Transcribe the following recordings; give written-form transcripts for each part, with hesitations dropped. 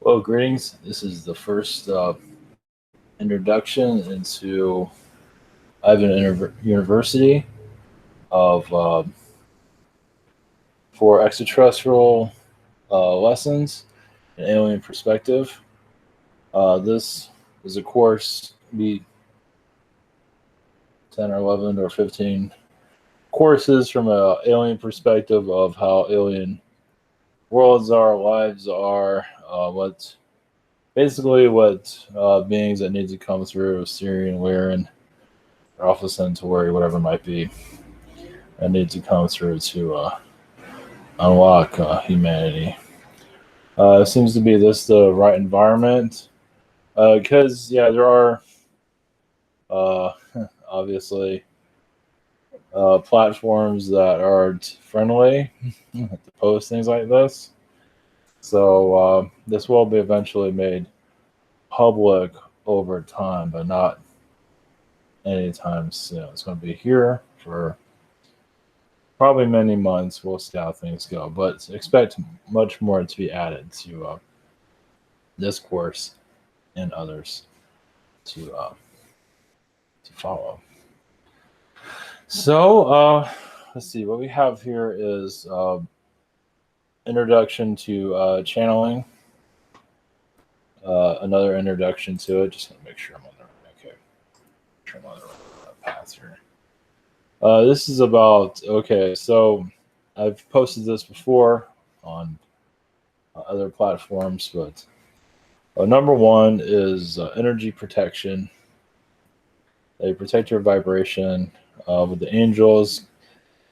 Well, greetings. This is the first introduction into Ivan University of for extraterrestrial lessons and alien perspective. This is a course, be 10 or 11 or 15 courses from an alien perspective of how alien worlds are, lives are, what beings that need to come through Syrian, Lyran, Alpha Centauri, whatever it might be, that need to come through to unlock humanity. It seems to be this the right environment because there are uh, obviously platforms that aren't friendly to post things like this. So this will be eventually made public over time, but not anytime soon. It's going to be here for probably many months. We'll see how things go, but expect much more to be added to this course and others to follow. So let's see. What we have here is introduction to channeling. Another introduction to it. Just want to make sure I'm on the right path here. This is about so I've posted this before on other platforms, but number one is energy protection. They protect your vibration with the angels,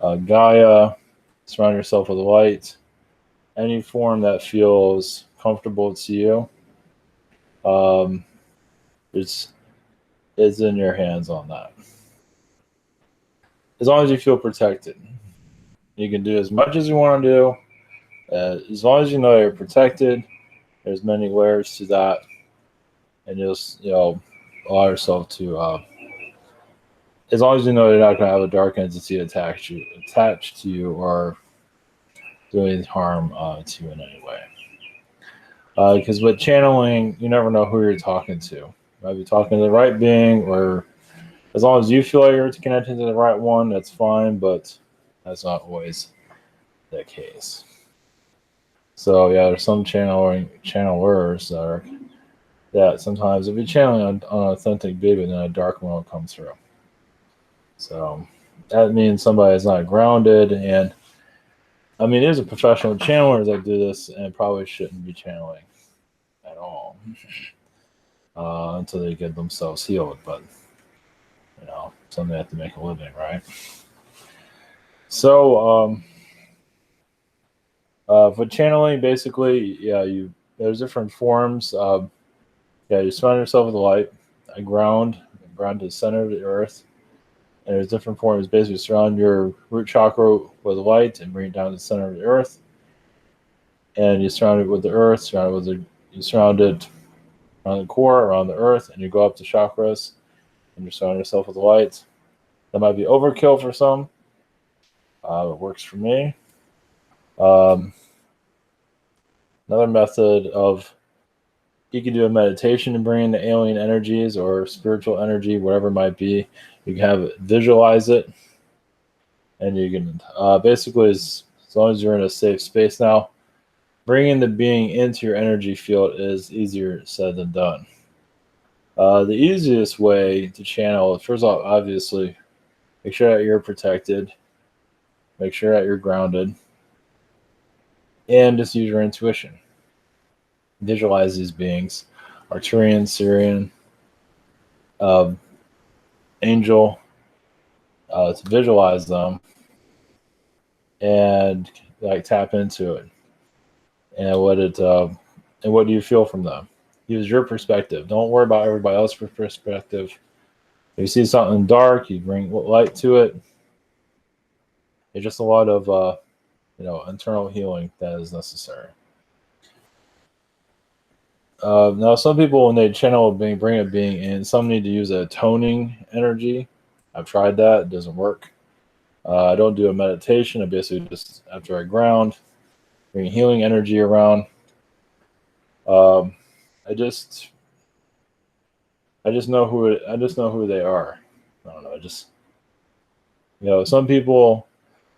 Gaia. Surround yourself with light. Any form that feels comfortable to you. It's in your hands on that. As long as you feel protected, you can do as much as you want to do. As long as you know you're protected, there's many layers to that, and just allow yourself to. As long as you know you're not going to have a dark entity attached to you, or do any harm to you in any way. Because with channeling, you never know who you're talking to. You might be talking to the right being, or as long as you feel like you're connected to the right one, that's fine, but that's not always the case. So there's some channelers that are sometimes if you're channeling an authentic baby, then a dark one will come through. So that means somebody is not grounded, and I mean, there's a professional channelers that do this and probably shouldn't be channeling at all until they get themselves healed. But something they have to make a living, right? So for channeling, basically, there's different forms. You surround yourself with light, ground to the center of the earth. And there's different forms. Basically, surround your root chakra with light and bring it down to the center of the earth. And you surround it with the earth. You surround it around the core, around the earth, and you go up to chakras, and you surround yourself with light. That might be overkill for some. It works for me. Another method of you can do a meditation and bring in the alien energies or spiritual energy, whatever it might be. You can have it visualize it, and you can basically, as long as you're in a safe space now, bringing the being into your energy field is easier said than done. The easiest way to channel, first off, obviously, make sure that you're protected, make sure that you're grounded, and just use your intuition. Visualize these beings, Arcturian, Syrian, angel, to visualize them and tap into it. And what do you feel from them? Use your perspective. Don't worry about everybody else's perspective. If you see something dark, you bring light to it. It's just a lot of internal healing that is necessary. Now, some people, when they channel bring a being in, some need to use a toning energy. I've tried that; it doesn't work. I don't do a meditation. I basically just, after I ground, bring healing energy around, Um, I just I just know who they are. I don't know. I just some people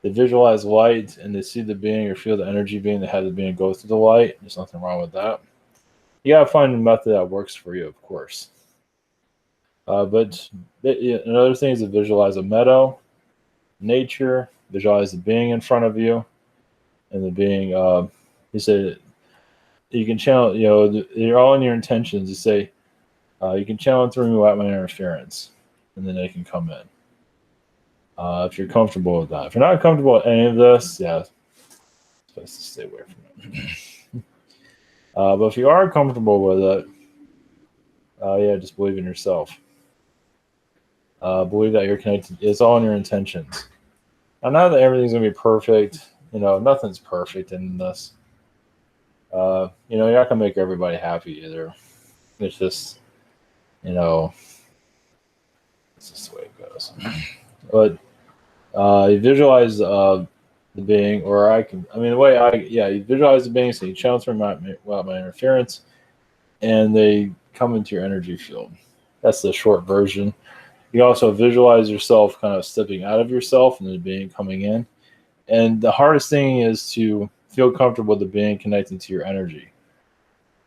they visualize light and they see the being or feel the energy being that has the being go through the light. There's nothing wrong with that. You gotta find a method that works for you, of course. But another thing is to visualize a meadow, nature, visualize the being in front of you, and the being. You said you can channel. You're all in your intentions. You say you can channel through me without my interference, and then they can come in. If you're comfortable with that. If you're not comfortable with any of this, yeah, it's best to stay away from it. But if you are comfortable with it, yeah, just believe in yourself. Believe that you're connected. It's all in your intentions. I know that everything's gonna be perfect. Nothing's perfect in this. You're not gonna make everybody happy either. It's just, you know, it's just the way it goes. But you visualize the being, or I mean, the way you visualize the being, so you channel through my interference, and they come into your energy field. That's the short version. You also visualize yourself kind of stepping out of yourself and the being coming in. And the hardest thing is to feel comfortable with the being connecting to your energy.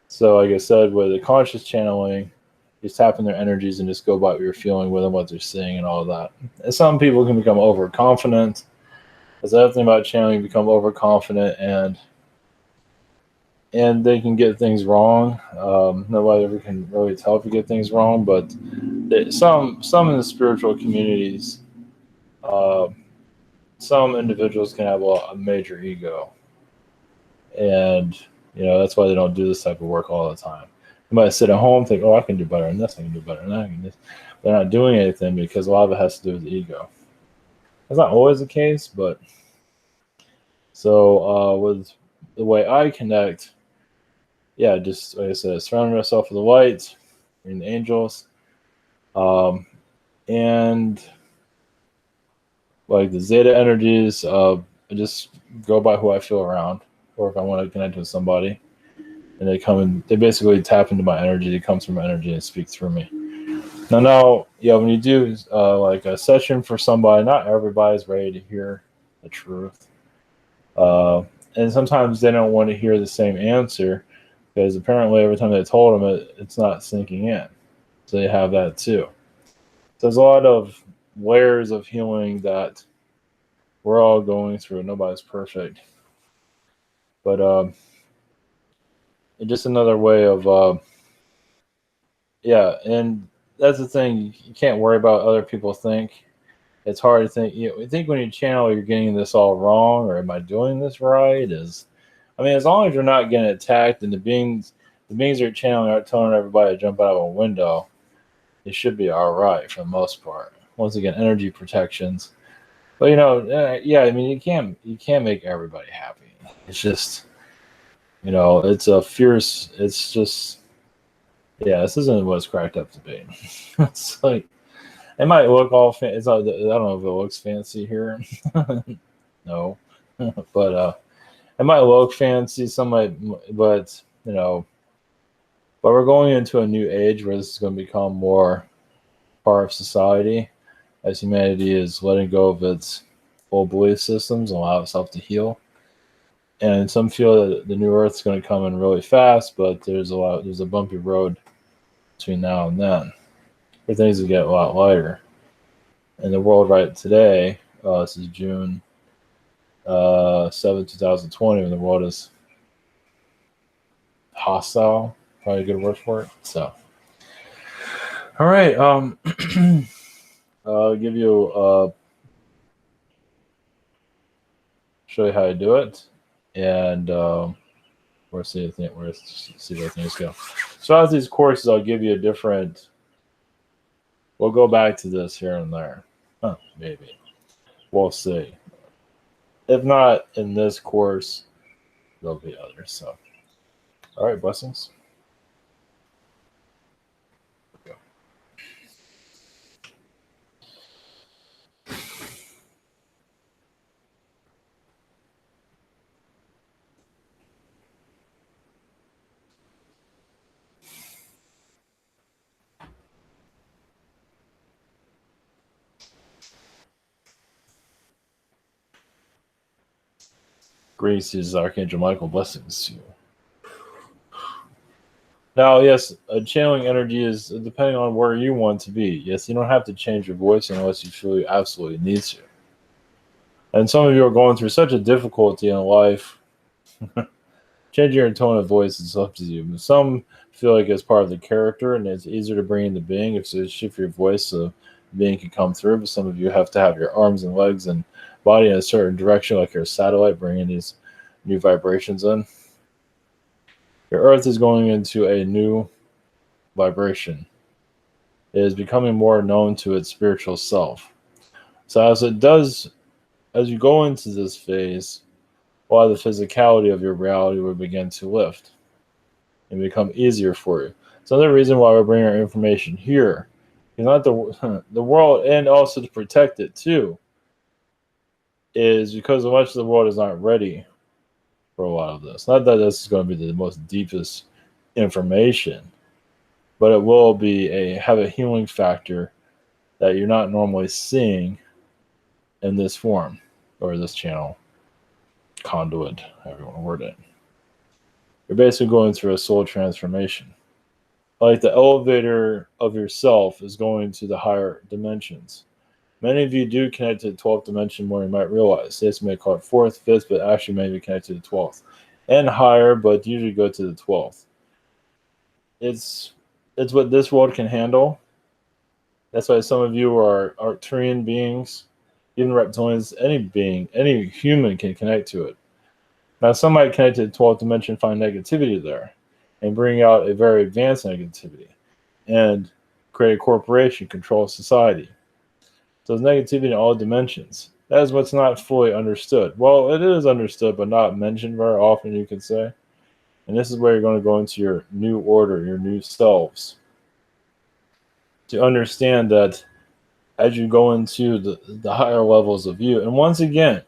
So, like I said, with the conscious channeling, just tap in their energies and just go by what you're feeling with them, what they're saying, and all of that. And some people can become overconfident. That's the other thing about channeling, become overconfident and they can get things wrong. Nobody ever can really tell if you get things wrong, but some in the spiritual communities, uh, some individuals can have a major ego, and that's why they don't do this type of work all the time. They might sit at home, think, "Oh, I can do better than this. I can do better than that." I can do this. They're not doing anything because a lot of it has to do with the ego. That's not always the case, but so with the way I connect, yeah, just like I said, surrounding myself with the light and the angels, um, and like the zeta energies. I just go by who I feel around, or if I want to connect with somebody, and they come and they basically tap into my energy. They come through my energy and speak through me. Now, yeah, when you do like a session for somebody, not everybody's ready to hear the truth, uh, and sometimes they don't want to hear the same answer because apparently every time they told them it's not sinking in. So they have that too. So there's a lot of layers of healing that we're all going through. Nobody's perfect, but it's just another way of yeah. And that's the thing. You can't worry about what other people think. It's hard to think. You think when you channel, you're getting this all wrong, or am I doing this right? I mean, as long as you're not getting attacked, and the beings you're channeling aren't telling everybody to jump out of a window, it should be all right for the most part. Once again, energy protections. But yeah. I mean, you can't make everybody happy. It's just it's a fierce. It's just yeah. This isn't what it's cracked up to be. It's like it might look all. It's not, I don't know if it looks fancy here. No, but it might look fancy. Some might, but but we're going into a new age where this is going to become more part of society as humanity is letting go of its old belief systems and allow itself to heal. And some feel that the new Earth's going to come in really fast, but there's a bumpy road between now and then for things to get a lot lighter. In the world right today, this is June 7th, 2020, when the world is hostile, probably a good word for it. So, all right, I'll give you show you how to do it, and we'll see where things go. So as these courses, I'll give you a different. We'll go back to this here and there. Maybe we'll see. If not in this course, there'll be others. So, all right, blessings. Go. Grace is Archangel Michael. Blessings to you. Now, yes, channeling energy is depending on where you want to be. Yes, you don't have to change your voice unless you feel you absolutely need to. And some of you are going through such a difficulty in life. Changing your tone of voice is up to you. Some feel like it's part of the character and it's easier to bring into being if you shift your voice so being can come through. But some of you have to have your arms and legs and body in a certain direction, like your satellite, bringing these new vibrations in. Your earth is going into a new vibration. It is becoming more known to its spiritual self. So as you go into this phase, a lot of the physicality of your reality will begin to lift and become easier for you. It's another reason why we're bringing our information here. It's not the world, and also to protect it too, is because much of the world is not ready for a lot of this. Not that this is going to be the most deepest information, but it will have a healing factor that you're not normally seeing in this form or this channel, conduit, however you want to word it. You're basically going through a soul transformation. Like the elevator of yourself is going to the higher dimensions. Many of you do connect to the 12th dimension more than you might realize. Yes, you may call it 4th, 5th, but actually maybe connect to the 12th. And higher, but usually go to the 12th. It's what this world can handle. That's why some of you are Arcturian beings, even reptilians, any being, any human can connect to it. Now, some might connect to the 12th dimension, find negativity there, and bring out a very advanced negativity, and create a corporation, control society. So there's negativity in all dimensions. That is what's not fully understood. Well, it is understood, but not mentioned very often, you could say. And this is where you're going to go into your new order, your new selves. To understand that as you go into the higher levels of you, and once again,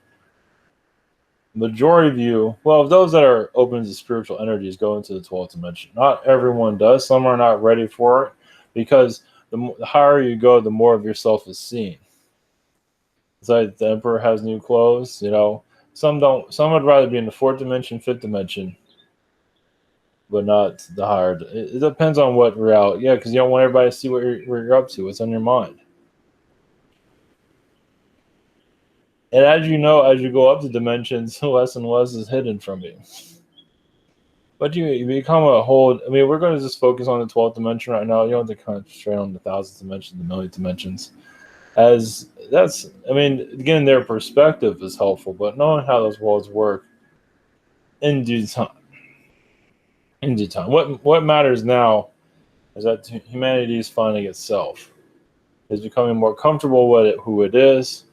majority of you, well, those that are open to spiritual energies go into the 12th dimension. Not everyone does. Some are not ready for it because the higher you go, the more of yourself is seen. It's like the emperor has new clothes, Some don't. Some would rather be in the 4th dimension, 5th dimension, but not the higher. It depends on what reality. Yeah, because you don't want everybody to see where you're up to, what's on your mind. And as you go up the dimensions, less and less is hidden from you. But you become a whole. I mean, we're going to just focus on the 12th dimension right now. You don't have to concentrate on the 1,000th dimension, the millionth dimensions. Getting their perspective is helpful, but knowing how those worlds work in due time. In due time. What matters now is that humanity is finding itself. Is becoming more comfortable with who it is,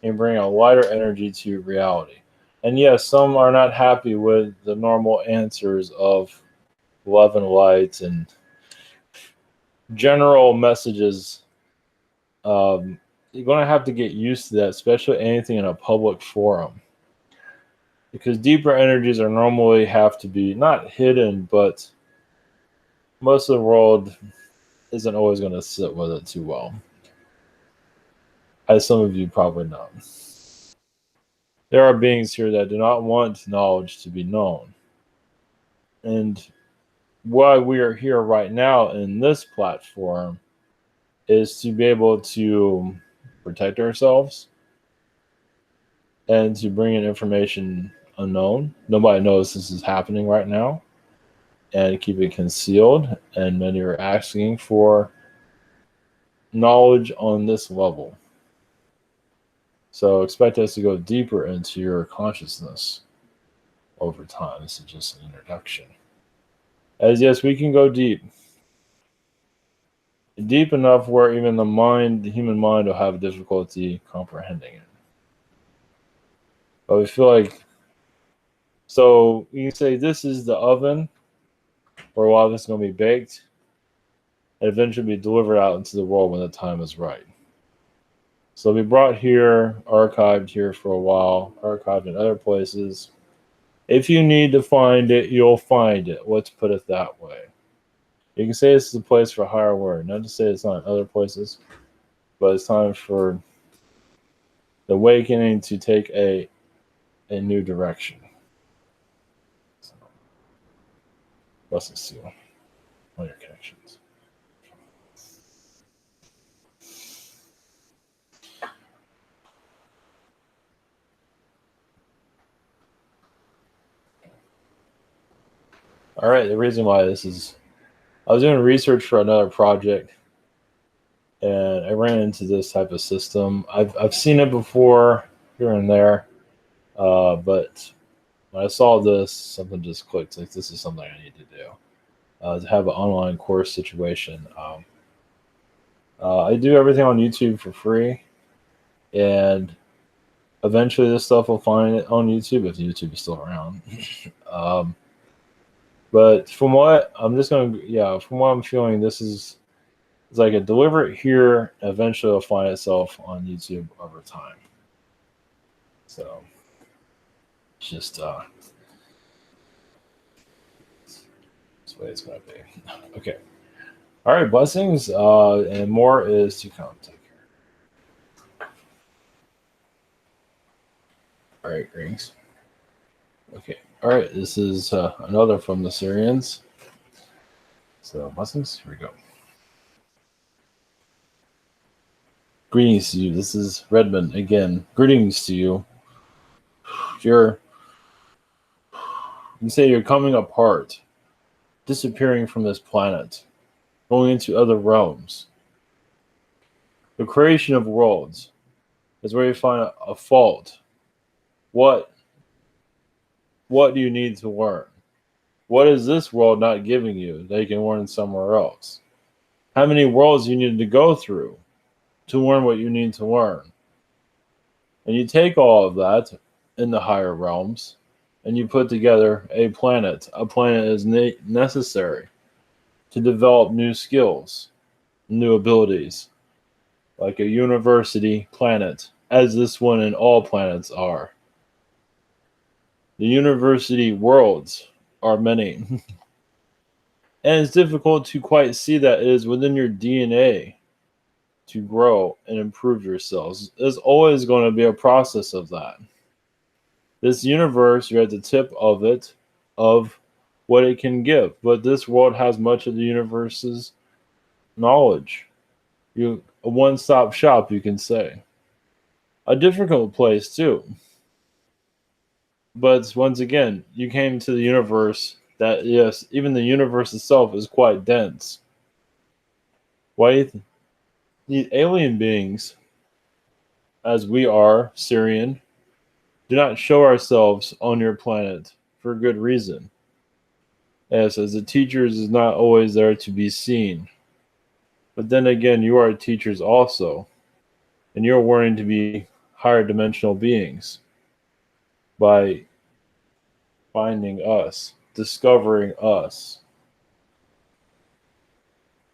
and bring a lighter energy to reality. And yes, some are not happy with the normal answers of love and light and general messages. You're going to have to get used to that, especially anything in a public forum. Because deeper energies are normally have to be not hidden, but most of the world isn't always going to sit with it too well. As some of you probably know. There are beings here that do not want knowledge to be known. And why we are here right now in this platform is to be able to protect ourselves and to bring in information unknown. Nobody knows this is happening right now, and keep it concealed. And many are asking for knowledge on this level. So expect us to go deeper into your consciousness over time. This is just an introduction. As yes, we can go deep enough where even the human mind will have difficulty comprehending it. But we feel like, so you can say this is the oven where a lot of this is going to be baked and eventually be delivered out into the world when the time is right. So it'll be brought here, archived here for a while, archived in other places. If you need to find it, you'll find it. Let's put it that way. You can say this is a place for higher word. Not to say it's not in other places, but it's time for the awakening to take a new direction. Blessings to you on your connections. All right, the reason why this is, I was doing research for another project, and I ran into this type of system. I've seen it before here and there, but when I saw this, something just clicked. Like, this is something I need to do. To have an online course situation. I do everything on YouTube for free, and eventually this stuff will find it on YouTube if YouTube is still around. um, but from what I'm feeling, this is it's like a deliver it here, and eventually it'll find itself on YouTube over time. So it's just this way it's gonna be. Okay. All right, blessings, and more is to come. Take care. All right, greetings. Okay. All right, this is another from the Syrians. So, blessings. Here we go. Greetings to you. This is Redmond again. Greetings to you. You say you're coming apart, disappearing from this planet, going into other realms. The creation of worlds is where you find a fault. What do you need to learn? What is this world not giving you that you can learn somewhere else? How many worlds you need to go through to learn what you need to learn? And you take all of that in the higher realms and you put together a planet. A planet is necessary to develop new skills, new abilities, like a university planet, as this one and all planets are. The university worlds are many. And it's difficult to quite see that it is within your DNA to grow and improve yourselves. There's always going to be a process of that. This universe, you're at the tip of it, of what it can give. But this world has much of the universe's knowledge. A one-stop shop, you can say. A difficult place, too. But once again, you came to the universe that, yes, even the universe itself is quite dense. Why these alien beings, as we are, Syrian, do not show ourselves on your planet for good reason. Yes, as the teachers is not always there to be seen. But then again, you are teachers also, and you're learning to be higher dimensional beings by finding us, discovering us.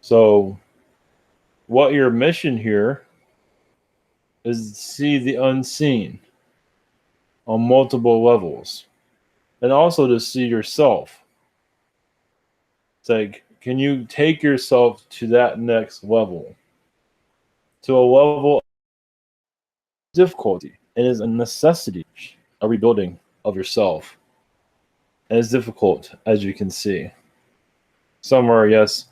So, what your mission here is to see the unseen on multiple levels, and also to see yourself. It's like, can you take yourself to that next level? To a level of difficulty. It is a necessity, a rebuilding of yourself. And it's difficult, as you can see. Somewhere, yes,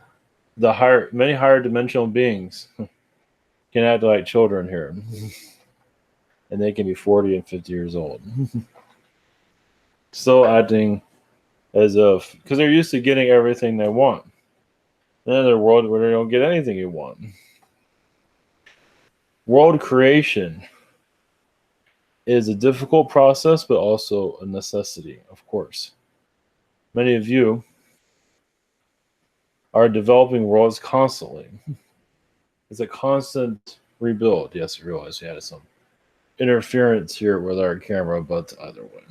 many higher dimensional beings can act like children here. And they can be 40 and 50 years old. Still acting as if, because they're used to getting everything they want. In another world where they don't get anything you want. World creation is a difficult process, but also a necessity, of course. Many of you are developing worlds constantly. It's a constant rebuild. Yes, I realize we had some interference here with our camera, but either way.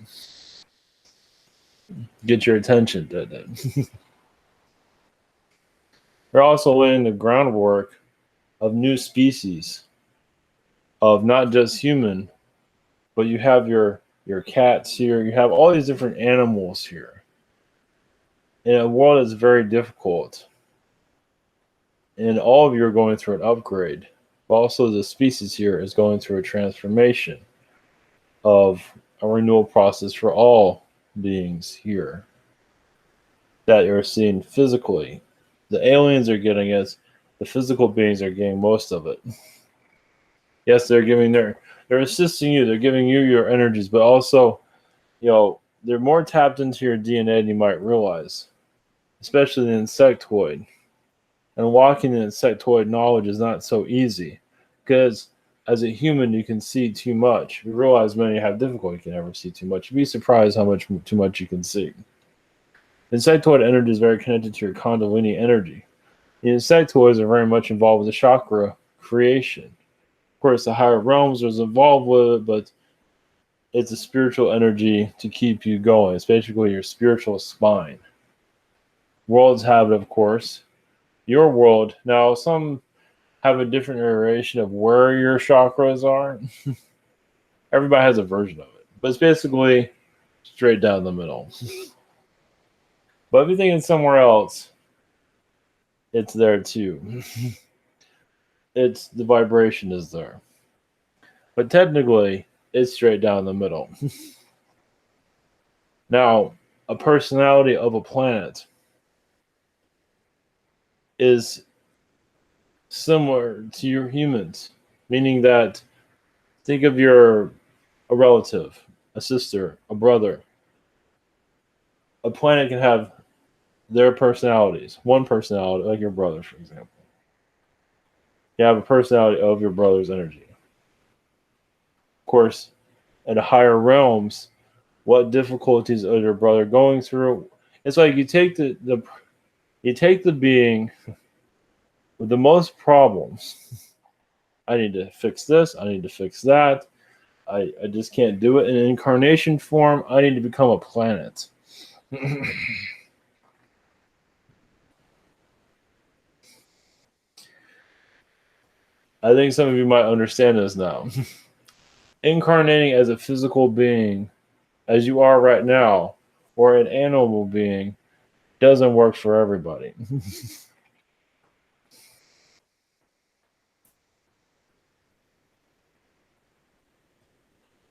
Get your attention, did it? We're also laying the groundwork of new species, of not just human, but you have your cats here, you have all these different animals here. In a world that's very difficult. And all of you are going through an upgrade. But also the species here is going through a transformation of a renewal process for all beings here. that you're seeing physically. The aliens are getting it. The physical beings are getting most of it. Yes, they're assisting you. They're giving you your energies, but also, they're more tapped into your DNA than you might realize, especially the insectoid. And walking in insectoid knowledge is not so easy because as a human, you can see too much. We realize many have difficulty, you can never see too much. You'd be surprised how much too much you can see. Insectoid energy is very connected to your Kundalini energy. The insectoids are very much involved with the chakra creation. Of course, the higher realms are involved with it, but it's a spiritual energy to keep you going. It's basically your spiritual spine. Worlds have it, of course. Your world, now some have a different iteration of where your chakras are. Everybody has a version of it, but it's basically straight down the middle. But if you think it's somewhere else, it's there too. It's the vibration is there, but technically, it's straight down the middle. Now, a personality of a planet is similar to your humans, meaning that think of a relative, a sister, a brother. A planet can have their personalities. One personality, like your brother, for example. You have a personality of your brother's energy. Of course, in the higher realms, what difficulties is your brother going through? It's like you take the being with the most problems. I need to fix this. I need to fix that. I just can't do it in an incarnation form. I need to become a planet. I think some of you might understand this now. Incarnating as a physical being, as you are right now, or an animal being, doesn't work for everybody.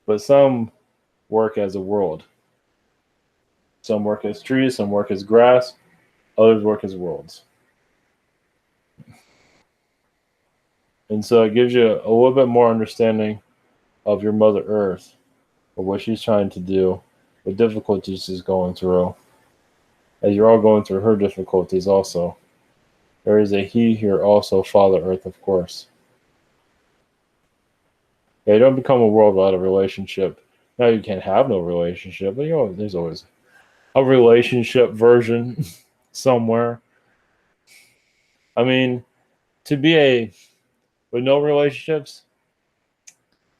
But some work as a world. Some work as trees, some work as grass, others work as worlds. And so it gives you a little bit more understanding of your Mother Earth, or what she's trying to do, what difficulties she's going through, as you're all going through her difficulties also. There is a he here also, Father Earth, of course. Yeah, you don't become a world without a relationship. Now you can't have no relationship, but there's always a relationship version somewhere. I mean, to be with no relationships,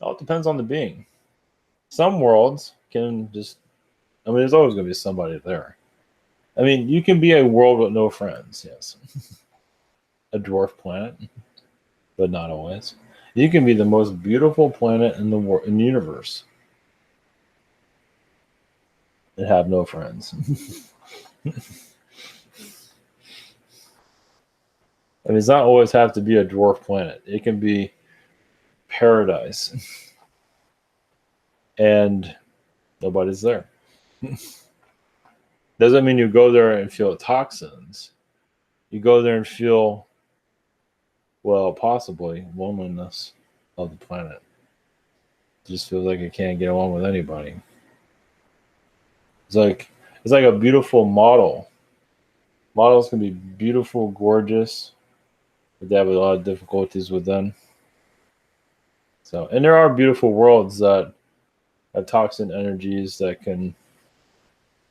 all it depends on the being. Some worlds can just, there's always going to be somebody there. You can be a world with no friends, yes. A dwarf planet, but not always. You can be the most beautiful planet in the universe and have no friends. It's not always have to be a dwarf planet. It can be paradise, and nobody's there. Doesn't mean you go there and feel toxins. You go there and feel, well, possibly loneliness of the planet. It just feels like it can't get along with anybody. It's like a beautiful model. Models can be beautiful, gorgeous, but they have a lot of difficulties with them. So, and there are beautiful worlds that have toxin energies that can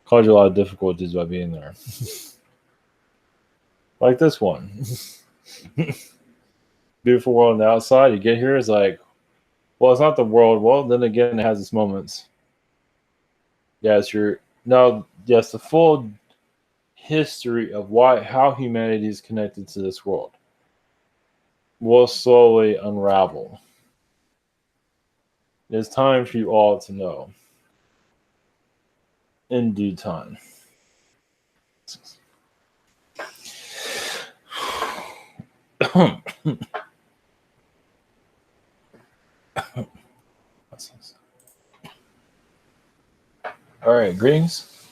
cause you a lot of difficulties by being there. Like this one. Beautiful world on the outside. You get here, it's like, well, it's not the world. Well, then again, it has its moments. Yes, the full history of how humanity is connected to this world will slowly unravel. It's time for you all to know in due time. All right, greetings.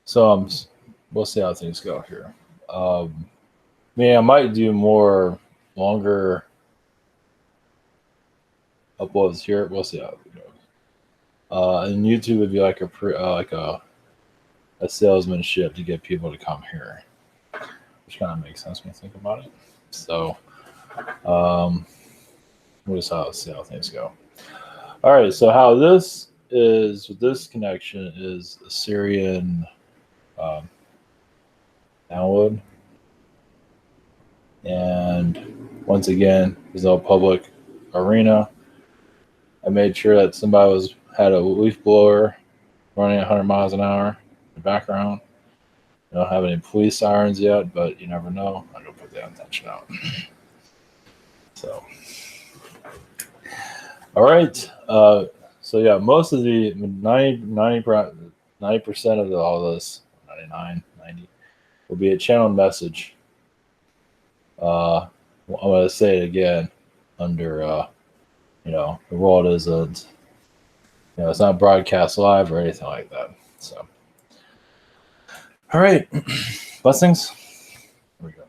So we'll see how things go here. I might do more longer uploads here. We'll see how it goes. And YouTube would be like a salesmanship to get people to come here, which kind of makes sense when you think about it. So we'll just see how things go. All right. So how this is with this connection is a Syrian download, and once again, there's no public arena. I made sure that somebody had a leaf blower running 100 miles an hour in the background. I don't have any police sirens yet, but you never know. I'm gonna put that intention out. So, all right. So yeah, most of the 90% of all this, 99, 90, will be a channel message. I'm gonna say it again under the world isn't, it's not broadcast live or anything like that. So, all right, blessings. Here we go.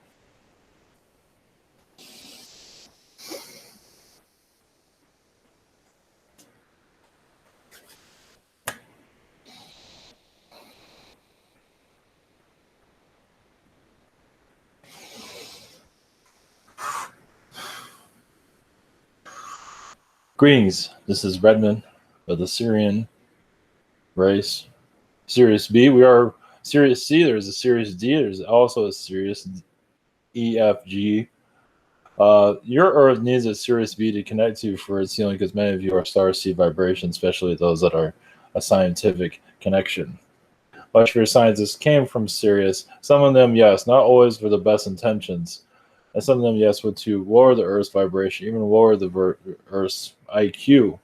Greetings. This is Redmond of the Syrian race. Sirius B. We are Sirius C. There's a Sirius D. There's also a Sirius E, F, G. Your Earth needs a Sirius B to connect to for its healing because many of you are star seed vibration, especially those that are a scientific connection. Much of your scientists came from Sirius. Some of them, yes, not always for the best intentions. And some of them, yes, were to lower the Earth's vibration, even lower the Earth's IQ.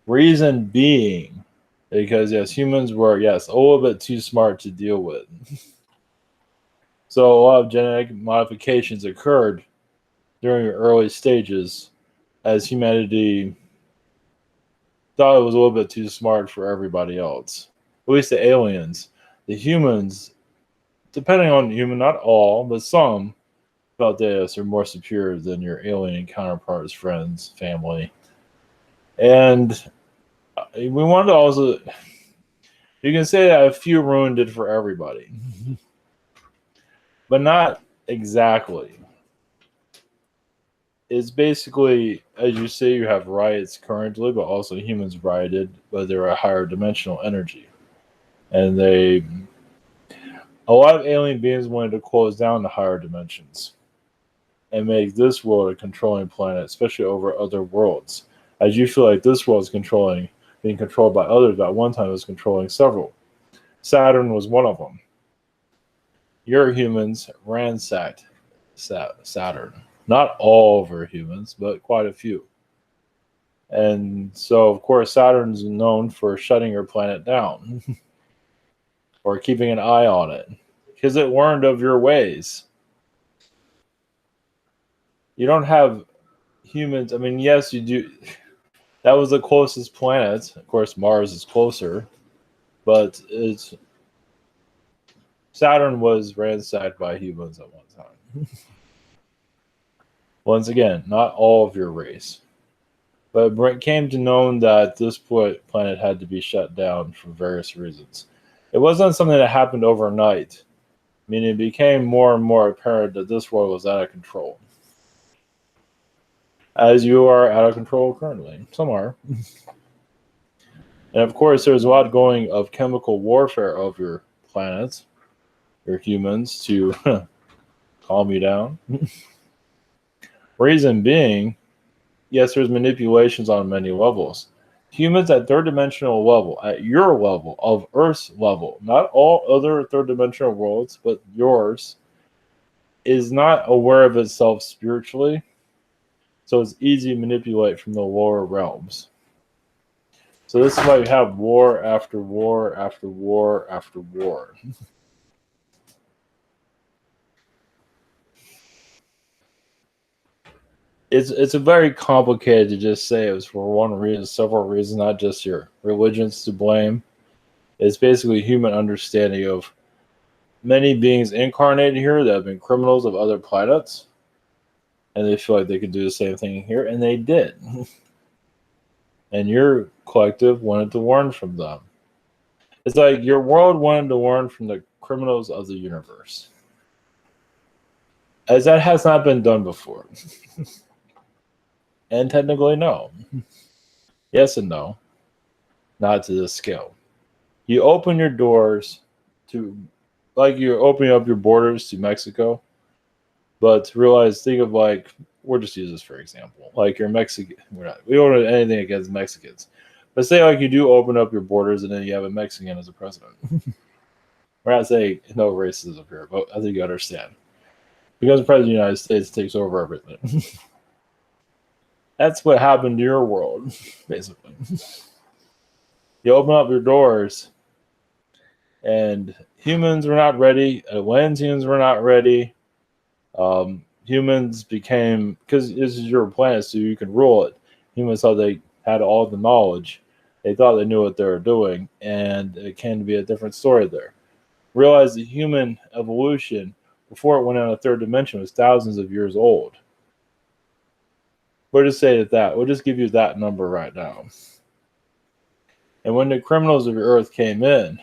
Reason being, because yes, humans were, yes, a little bit too smart to deal with. So a lot of genetic modifications occurred during the early stages as humanity thought it was a little bit too smart for everybody else. At least the aliens. The humans, depending on the human, not all, but some, felt they are more superior than your alien counterparts, friends, family. And we wanted to also, you can say that a few ruined it for everybody. But not exactly. It's basically, as you say, you have riots currently, but also humans rioted, but they're a higher dimensional energy. And a lot of alien beings wanted to close down the higher dimensions and make this world a controlling planet, especially over other worlds. As you feel like this world is being controlled by others, at one time it was controlling several. Saturn was one of them. Your humans ransacked Saturn. Not all of our humans, but quite a few. And so, of course, Saturn's known for shutting your planet down or keeping an eye on it because it learned of your ways. You don't have humans. I mean, yes, you do. That was the closest planet. Of course, Mars is closer, but Saturn was ransacked by humans at one time. Once again, not all of your race. But it came to known that this planet had to be shut down for various reasons. It wasn't something that happened overnight. I mean, it became more and more apparent that this world was out of control. As you are out of control currently. Some are. And of course, there's a lot going of chemical warfare of your planets, your humans, to calm you down. Reason being, yes, there's manipulations on many levels. Humans at third dimensional level, at your level, of Earth's level, not all other third dimensional worlds, but yours, is not aware of itself spiritually. So it's easy to manipulate from the lower realms. So this is why you have war after war after war after war. It's a very complicated to just say it was for one reason, several reasons, not just your religion's to blame. It's basically human understanding of many beings incarnated here that have been criminals of other planets, and they feel like they could do the same thing here, and they did. And your collective wanted to learn from them. It's like your world wanted to learn from the criminals of the universe, as that has not been done before. And technically, no. Yes and no. Not to this scale. You open your doors to, like you're opening up your borders to Mexico, but realize, think of like, we'll just use this for example. Like you're Mexican, we don't have anything against Mexicans. But say like you do open up your borders and then you have a Mexican as a president. We're not saying no racism here, but I think you understand. Because the president of the United States takes over everything. That's what happened to your world, basically. You open up your doors, and humans were not ready. Atlanteans were not ready. Humans became, because this is your planet, so you can rule it. Humans thought they had all the knowledge. They thought they knew what they were doing, and it came to be a different story there. Realize the human evolution, before it went on a third dimension, was thousands of years old. We'll just say that. We'll just give you that number right now. And when the criminals of your Earth came in,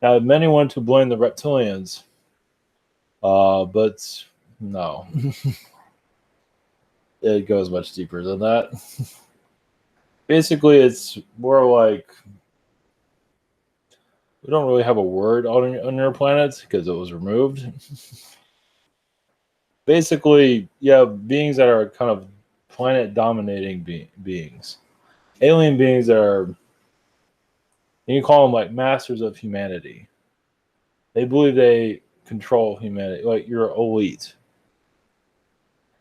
now many want to blame the reptilians, but no. It goes much deeper than that. Basically, it's more like we don't really have a word on your planet because it was removed. Basically, yeah, beings that are kind of planet-dominating beings. Alien beings that are, you can call them like masters of humanity. They believe they control humanity, like you're elite.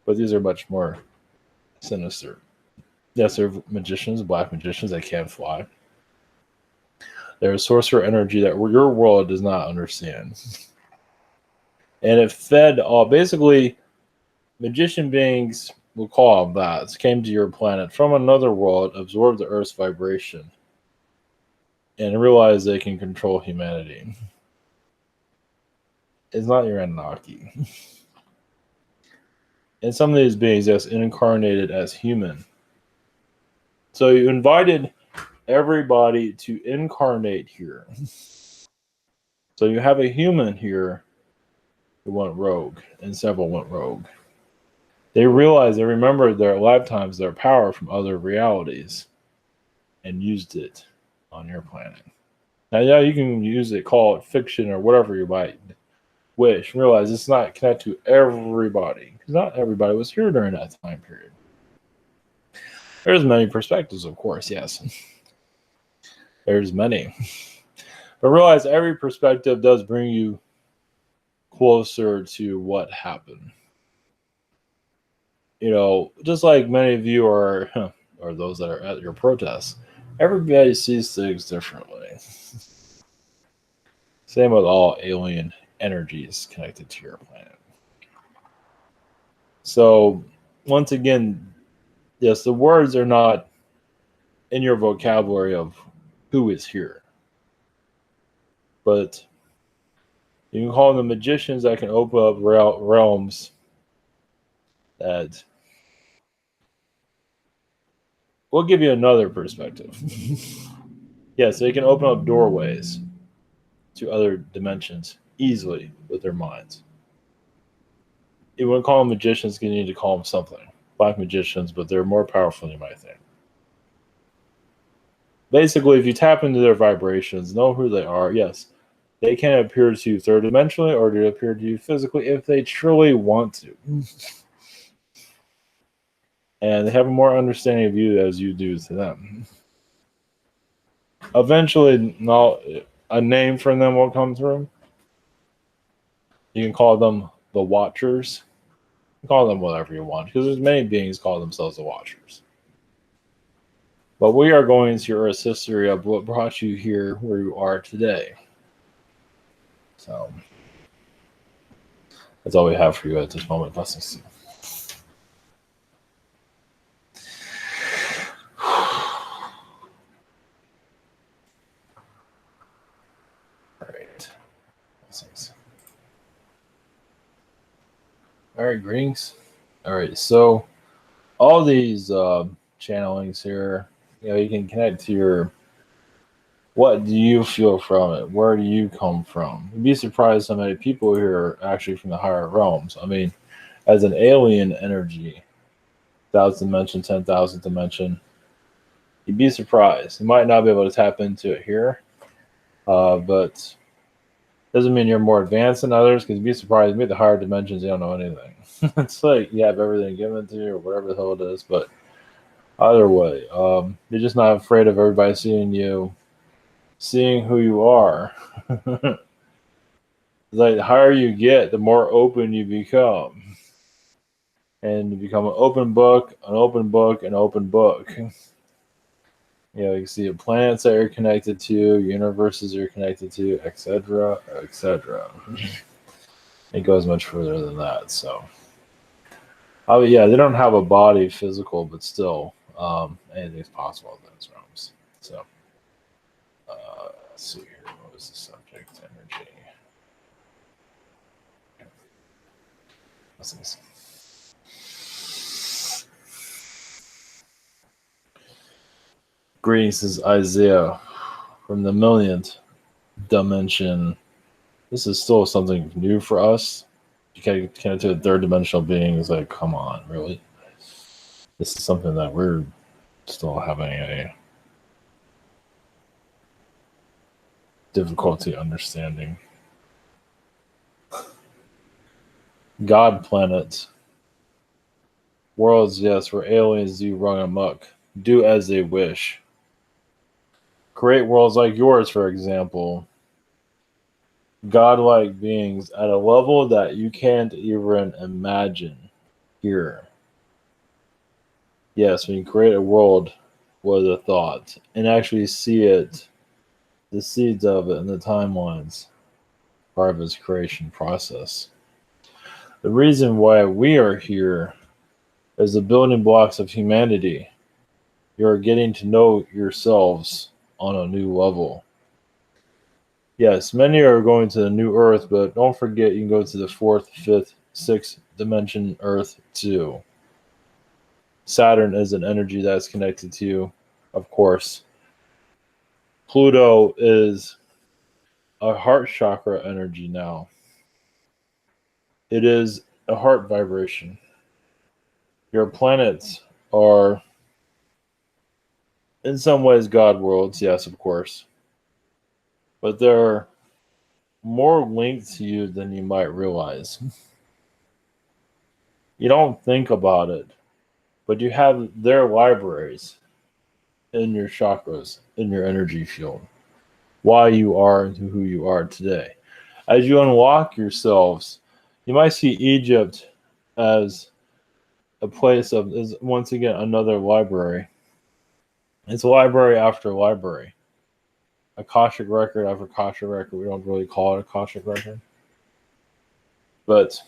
But these are much more sinister. Yes, they're magicians, black magicians that can't fly. They're a sorcerer energy that your world does not understand. And it fed all, basically, magician beings, we'll call them that, came to your planet from another world, absorbed the Earth's vibration, and realized they can control humanity. It's not your Anunnaki. And some of these beings, yes, incarnated as human. So you invited everybody to incarnate here. So you have a human here who went rogue, and several went rogue. They realized, they remembered their lifetimes, their power from other realities, and used it on your planet. Now, yeah, you can use it, call it fiction or whatever you might wish. Realize it's not connected to everybody, because not everybody was here during that time period. There's many perspectives, of course, yes. There's many. But realize every perspective does bring you closer to what happened. You know, just like many of you are, or those that are at your protests, everybody sees things differently. Same with all alien energies connected to your planet. So, once again, yes, the words are not in your vocabulary of who is here. But you can call them magicians that can open up realms that will give you another perspective. Yes, they can open up doorways to other dimensions easily with their minds. You wouldn't call them magicians, you need to call them something. Black magicians, but they're more powerful than you might think. Basically, if you tap into their vibrations, know who they are, yes, they can appear to you third dimensionally or to appear to you physically if they truly want to. And they have a more understanding of you as you do to them. Eventually, a name for them will come through. You can call them the Watchers. Call them whatever you want, because there's many beings call themselves the Watchers. But we are going to your Earth's history of what brought you here where you are today. So that's all we have for you at this moment. Blessings. All right, greetings. All right, so all these channelings here, you can connect to your. What do you feel from it? Where do you come from? You'd be surprised how many people here are actually from the higher realms. I mean, as an alien energy, 1,000 dimension, 10,000 dimension, you'd be surprised. You might not be able to tap into it here, but doesn't mean you're more advanced than others. Because you'd be surprised. Maybe the higher dimensions, you don't know anything. It's like you have everything given to you, or whatever the hell it is. But either way, you're just not afraid of everybody seeing you, seeing who you are. Like the higher you get, the more open you become. And you become an open book, an open book, an open book. You can see the planets that you're connected to, universes you're connected to, etc., etc. It goes much further than that. So, yeah, they don't have a body physical, but still, anything's possible in those realms. So, let's see here. What was the subject? Energy. What's this? Greetings, is Isaiah from the millionth dimension. This is still something new for us. You can't connect to a third dimensional being. It's like, come on, really? This is something that we're still having a difficulty understanding. God planets. Worlds, yes, where aliens do run amok. Do as they wish. Create worlds like yours, for example. Godlike beings at a level that you can't even imagine here. Yes, when you create a world with a thought and actually see it, the seeds of it and the timelines, part of its creation process. The reason why we are here is the building blocks of humanity. You're getting to know yourselves on a new level. Yes, many are going to the new Earth, but don't forget you can go to the 4th, 5th, 6th dimension Earth too. Saturn is an energy that's connected to you, of course. Pluto is a heart chakra energy now. It is a heart vibration. Your planets are, in some ways, God worlds, yes, of course. But they're more linked to you than you might realize. You don't think about it, but you have their libraries in your chakras, in your energy field, why you are and who you are today. As you unlock yourselves, you might see Egypt as a place of, is once again another library. It's library after library. Akashic record after Akashic record. We don't really call it Akashic record. But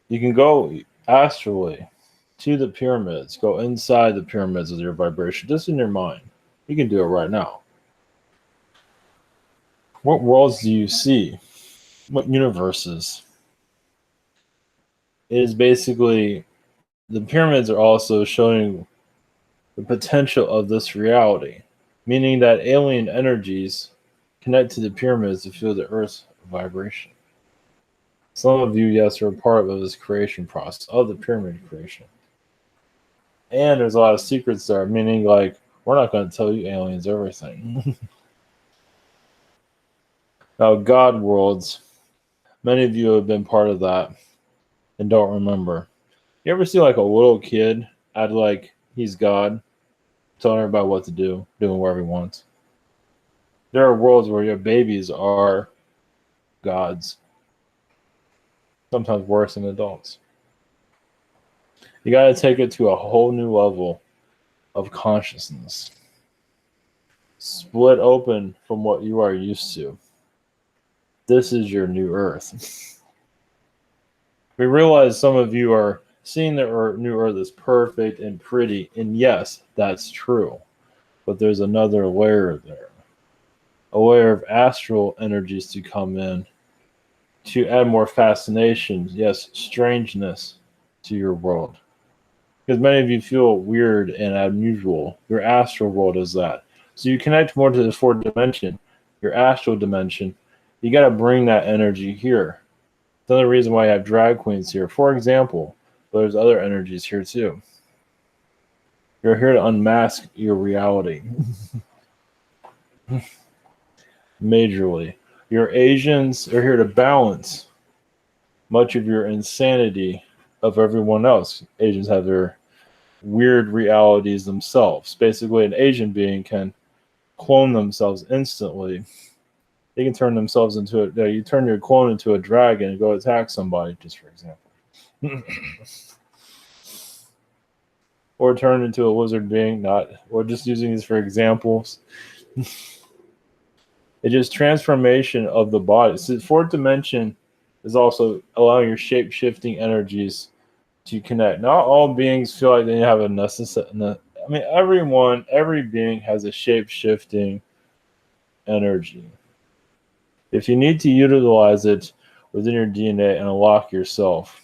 you can go astrally to the pyramids, go inside the pyramids with your vibration, just in your mind. You can do it right now. What worlds do you see? What universes? It is basically, the pyramids are also showing the potential of this reality, meaning that alien energies connect to the pyramids to feel the Earth's vibration. Some of you, yes, are a part of this creation process, of the pyramid creation. And there's a lot of secrets there, meaning like, we're not going to tell you aliens everything. Now, God worlds, many of you have been part of that and don't remember. You ever see like a little kid act like he's God, telling everybody what to do, doing whatever he wants? There are worlds where your babies are gods, sometimes worse than adults. You got to take it to a whole new level of consciousness. Split open from what you are used to. This is your new Earth. We realize some of you are seeing the new Earth as perfect and pretty, and yes, that's true. But there's another layer there. a layer of astral energies to come in to add more fascination, yes, strangeness to your world. Because many of you feel weird and unusual. Your astral world is that. So you connect more to the fourth dimension, your astral dimension. You got to bring that energy here. It's another reason why I have drag queens here, for example. But there's other energies here too. You're here to unmask your reality. Majorly. Your Asians are here to balance much of your insanity of everyone else. Asians have their weird realities themselves. Basically, an Asian being can clone themselves instantly. They can turn themselves into you turn your clone into a dragon and go attack somebody, just for example. Or turn into a lizard being, we're just using these for examples. It's just transformation of the body. So the fourth dimension is also allowing your shape-shifting energies to connect. Not all beings feel like they have a necessary. I mean, every being has a shape-shifting energy. If you need to utilize it within your DNA and unlock yourself.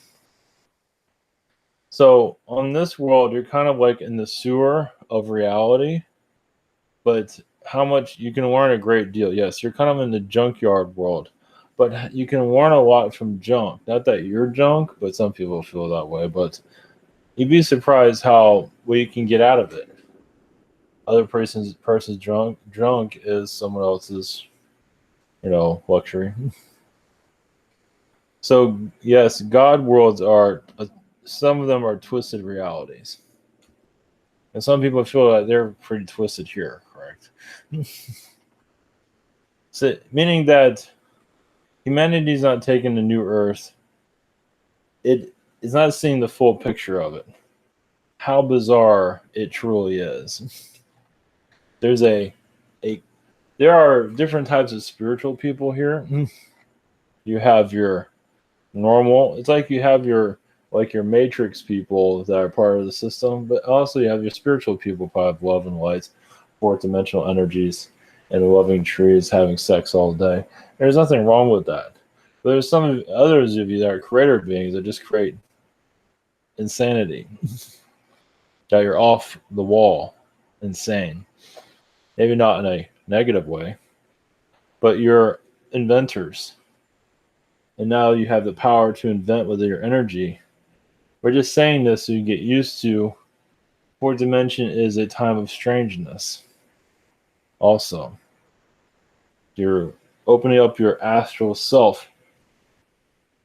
So on this world, you're kind of like in the sewer of reality, but how much you can learn a great deal. Yes, you're kind of in the junkyard world, but you can learn a lot from junk. Not that you're junk, but some people feel that way. But you'd be surprised what you can get out of it. Other person's drunk is someone else's, luxury. So yes, God worlds are some of them are twisted realities, and some people feel like they're pretty twisted here. Correct. So meaning that humanity's not taking the new Earth. It is not seeing the full picture of it. How bizarre it truly is. There are different types of spiritual people here. You have your normal. It's like you have your matrix people that are part of the system, but also you have your spiritual people, part of love and light, fourth dimensional energies, and loving trees, having sex all day. There's nothing wrong with that. But there's others of you that are creator beings that just create insanity. That you're off the wall, insane. Maybe not in a negative way, but you're inventors. And now you have the power to invent with your energy. We're just saying this so you get used to fourth dimension is a time of strangeness. Also, you're opening up your astral self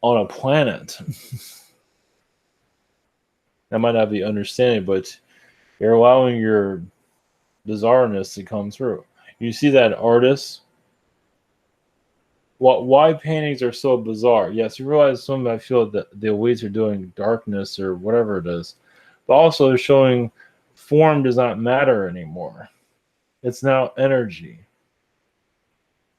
on a planet. That might not be understanding, but you're allowing your bizarreness to come through. You see that artist. Why paintings are so bizarre? Yes, you realize some might feel that the elites are doing darkness or whatever it is, but also they're showing form does not matter anymore. It's now energy.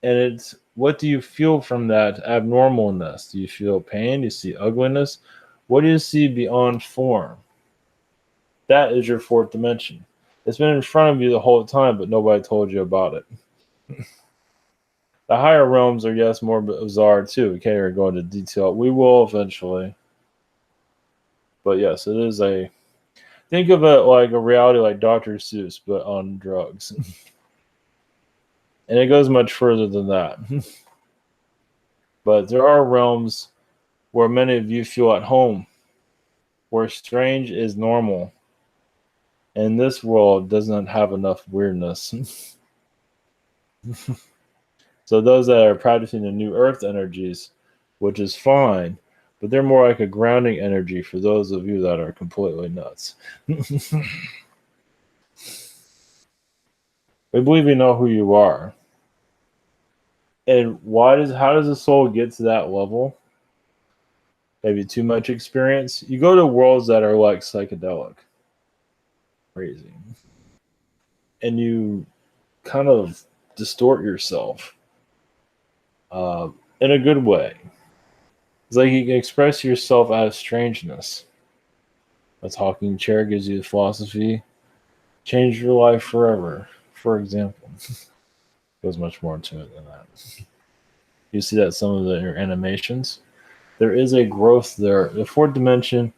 And it's what do you feel from that abnormalness? Do you feel pain? Do you see ugliness? What do you see beyond form? That is your fourth dimension. It's been in front of you the whole time, but nobody told you about it. The higher realms are, yes, more bizarre too. We can't even go into detail. We will eventually. But yes, it is think of it like a reality like Dr. Seuss, but on drugs. And it goes much further than that. But there are realms where many of you feel at home, where strange is normal. And this world does not have enough weirdness. So those that are practicing the new earth energies, which is fine, but they're more like a grounding energy for those of you that are completely nuts. We believe you know who you are. And how does the soul get to that level? Maybe too much experience. You go to worlds that are like psychedelic. Crazy. And you kind of distort yourself in a good way. It's like you can express yourself out of strangeness. A talking chair gives you the philosophy, change your life forever, for example. Goes much more into it than that. You see that some of their animations. There is a growth there. The fourth dimension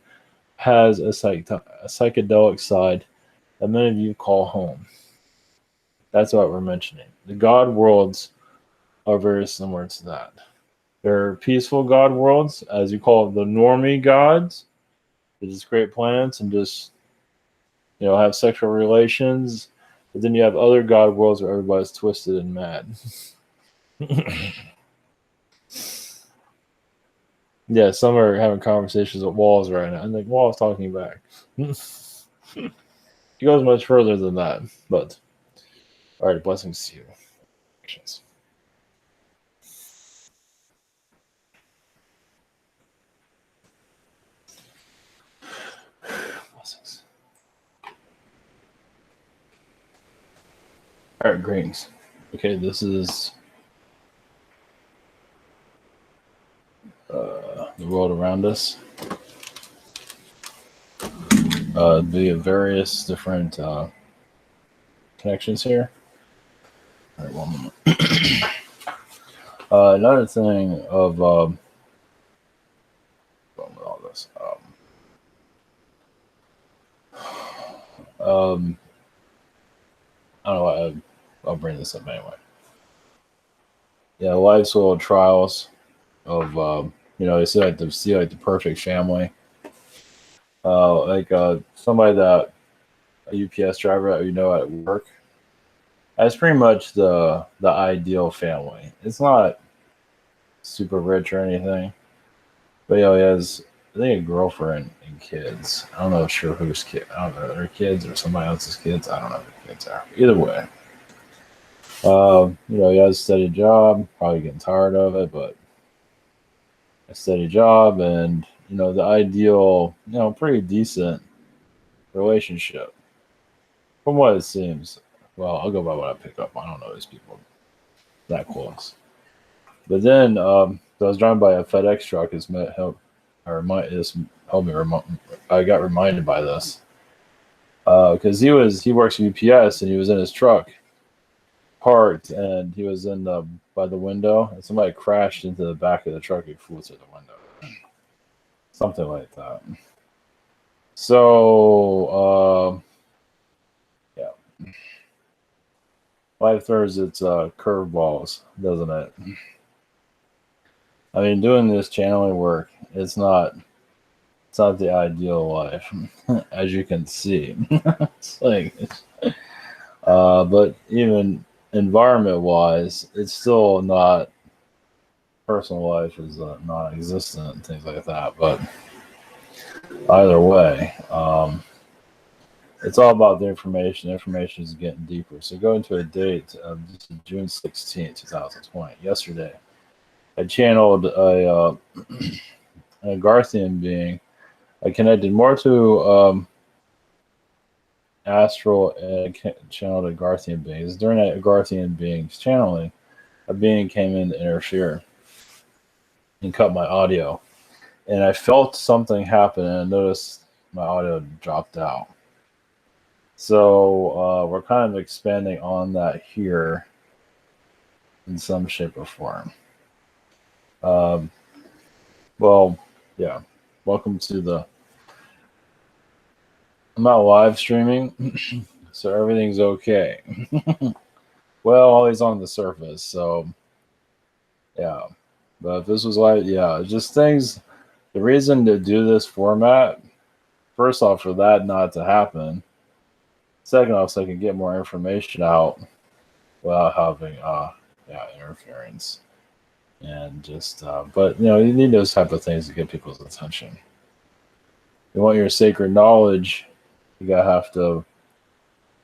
has a psychedelic side that many of you call home. That's what we're mentioning. The God worlds are very similar to that. There are peaceful God worlds, as you call it, the normie gods. They just create planets and just have sexual relations. But then you have other God worlds where everybody's twisted and mad. Yeah, some are having conversations with walls right now. And like walls talking back. It goes much further than that. But all right, blessings to you. Blessings. All right, greetings. Okay, this is the world around us. The various different connections here. All right, one moment. Another thing of all this. I don't know. I'll bring this up anyway. Yeah, life's little trials of you see like the perfect family. Somebody that a UPS driver that at work. That's pretty much the ideal family. It's not super rich or anything, but he has I think a girlfriend and kids. I don't know sure whose kid. I don't know their kids or somebody else's kids. I don't know who the kids are. Either way, he has a steady job. Probably getting tired of it, but a steady job and the ideal, pretty decent relationship from what it seems. Well, I'll go by what I pick up. I don't know these people that close. But then, so I was driving by a FedEx truck. I got reminded by this because he works at UPS and he was in his truck, parked, and he was by the window, and somebody crashed into the back of the truck and flew through the window, something like that. So, yeah, life throws its curveballs, doesn't it? I mean, doing this channeling work, it's not the ideal life, as you can see. It's like, but even environment wise, it's still not. Personal life is non-existent and things like that. But either way, it's all about the information. The information is getting deeper. So going to a date of June 16th, 2020, yesterday, I channeled an Agarthan being. I connected more to astral and channeled Agarthan beings. During that Agarthan being's channeling, a being came in to interfere and cut my audio. And I felt something happen, and I noticed my audio dropped out. So we're kind of expanding on that here in some shape or form. Well, yeah. Welcome to I'm not live streaming, so everything's okay. Well, always on the surface, so yeah. But if this was just things. The reason to do this format, first off, for that not to happen. Second off, so I can get more information out without having interference. And just but you need those type of things to get people's attention. You want your sacred knowledge, you gotta have to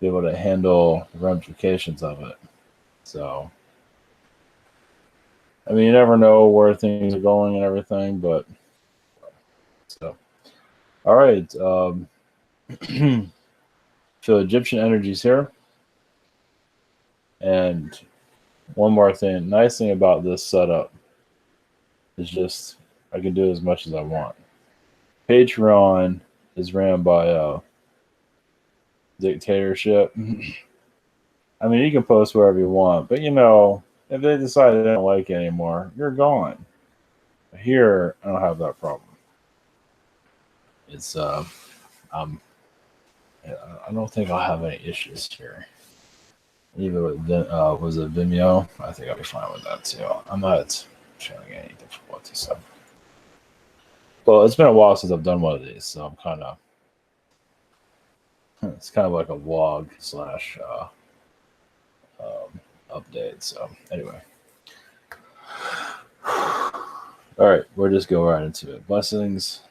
be able to handle the ramifications of it. So I mean, you never know where things are going and everything, but so all right. So Egyptian energies here. And one more thing, nice thing about this setup is just I can do as much as I want. Patreon is ran by a dictatorship. I mean, you can post wherever you want, but you know, if they decide they don't like it anymore, you're gone. Here, I don't have that problem. It's um, I don't think I'll have any issues here. Even with was it Vimeo? I think I'll be fine with that too. I'm not showing any difficulty. So, well, it's been a while since I've done one of these, so I'm kind of it's kind of like a vlog slash update. So anyway, all right, we'll just go right into it. Blessings.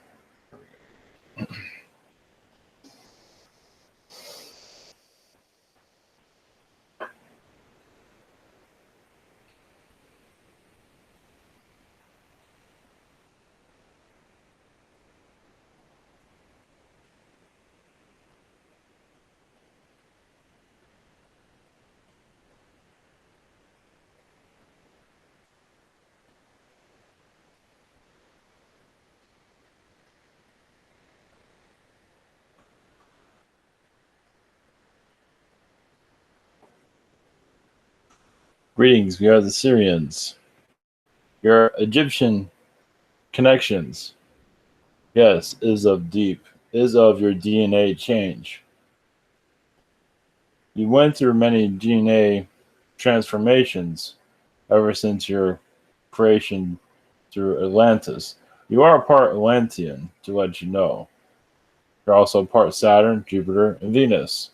Greetings. We are the Syrians. Your Egyptian connections, yes, is of your DNA change. You went through many DNA transformations ever since your creation through Atlantis. You are a part Atlantean, to let you know. You're also part Saturn, Jupiter, and Venus.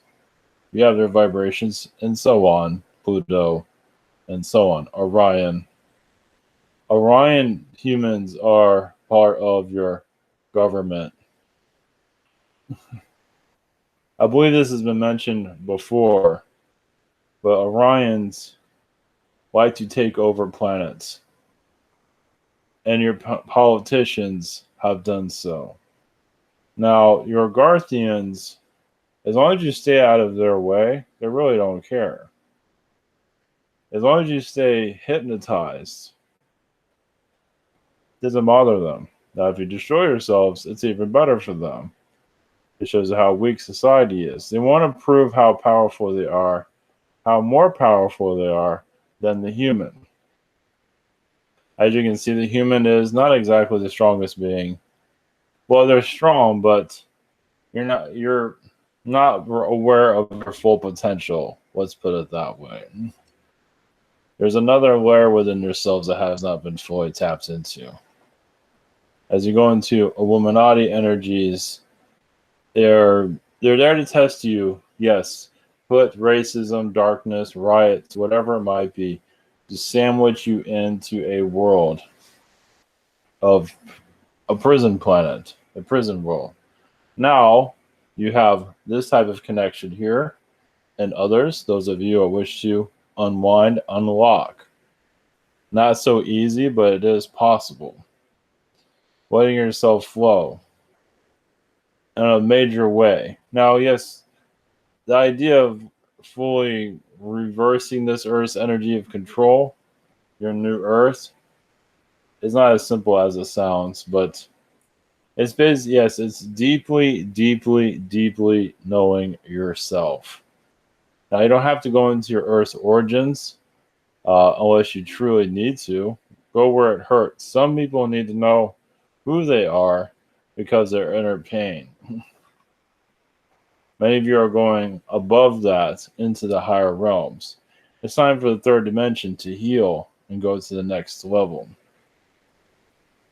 You have their vibrations, and so on, Pluto, and so on, Orion. Orion humans are part of your government. I believe this has been mentioned before, but Orions like to take over planets, and your politicians have done so. Now, your Agarthians, as long as you stay out of their way, they really don't care. As long as you stay hypnotized, it doesn't bother them. Now, if you destroy yourselves, it's even better for them. It shows how weak society is. They want to prove how powerful they are, how more powerful they are than the human. As you can see, the human is not exactly the strongest being. Well, they're strong, but you're not aware of their full potential. Let's put it that way. There's another layer within yourselves that has not been fully tapped into. As you go into Illuminati energies, they're there to test you. Yes, put racism, darkness, riots, whatever it might be, to sandwich you into a world of a prison planet, a prison world. Now you have this type of connection here, and others, those of you who wish to unwind, unlock. Not so easy, but it is possible. Letting yourself flow in a major way. Now, yes, the idea of fully reversing this Earth's energy of control, your new Earth, is not as simple as it sounds, but it's basically, yes, it's deeply, deeply, deeply knowing yourself. Now, you don't have to go into your Earth's origins unless you truly need to. Go where it hurts. Some people need to know who they are because they're in pain. Many of you are going above that into the higher realms. It's time for the third dimension to heal and go to the next level.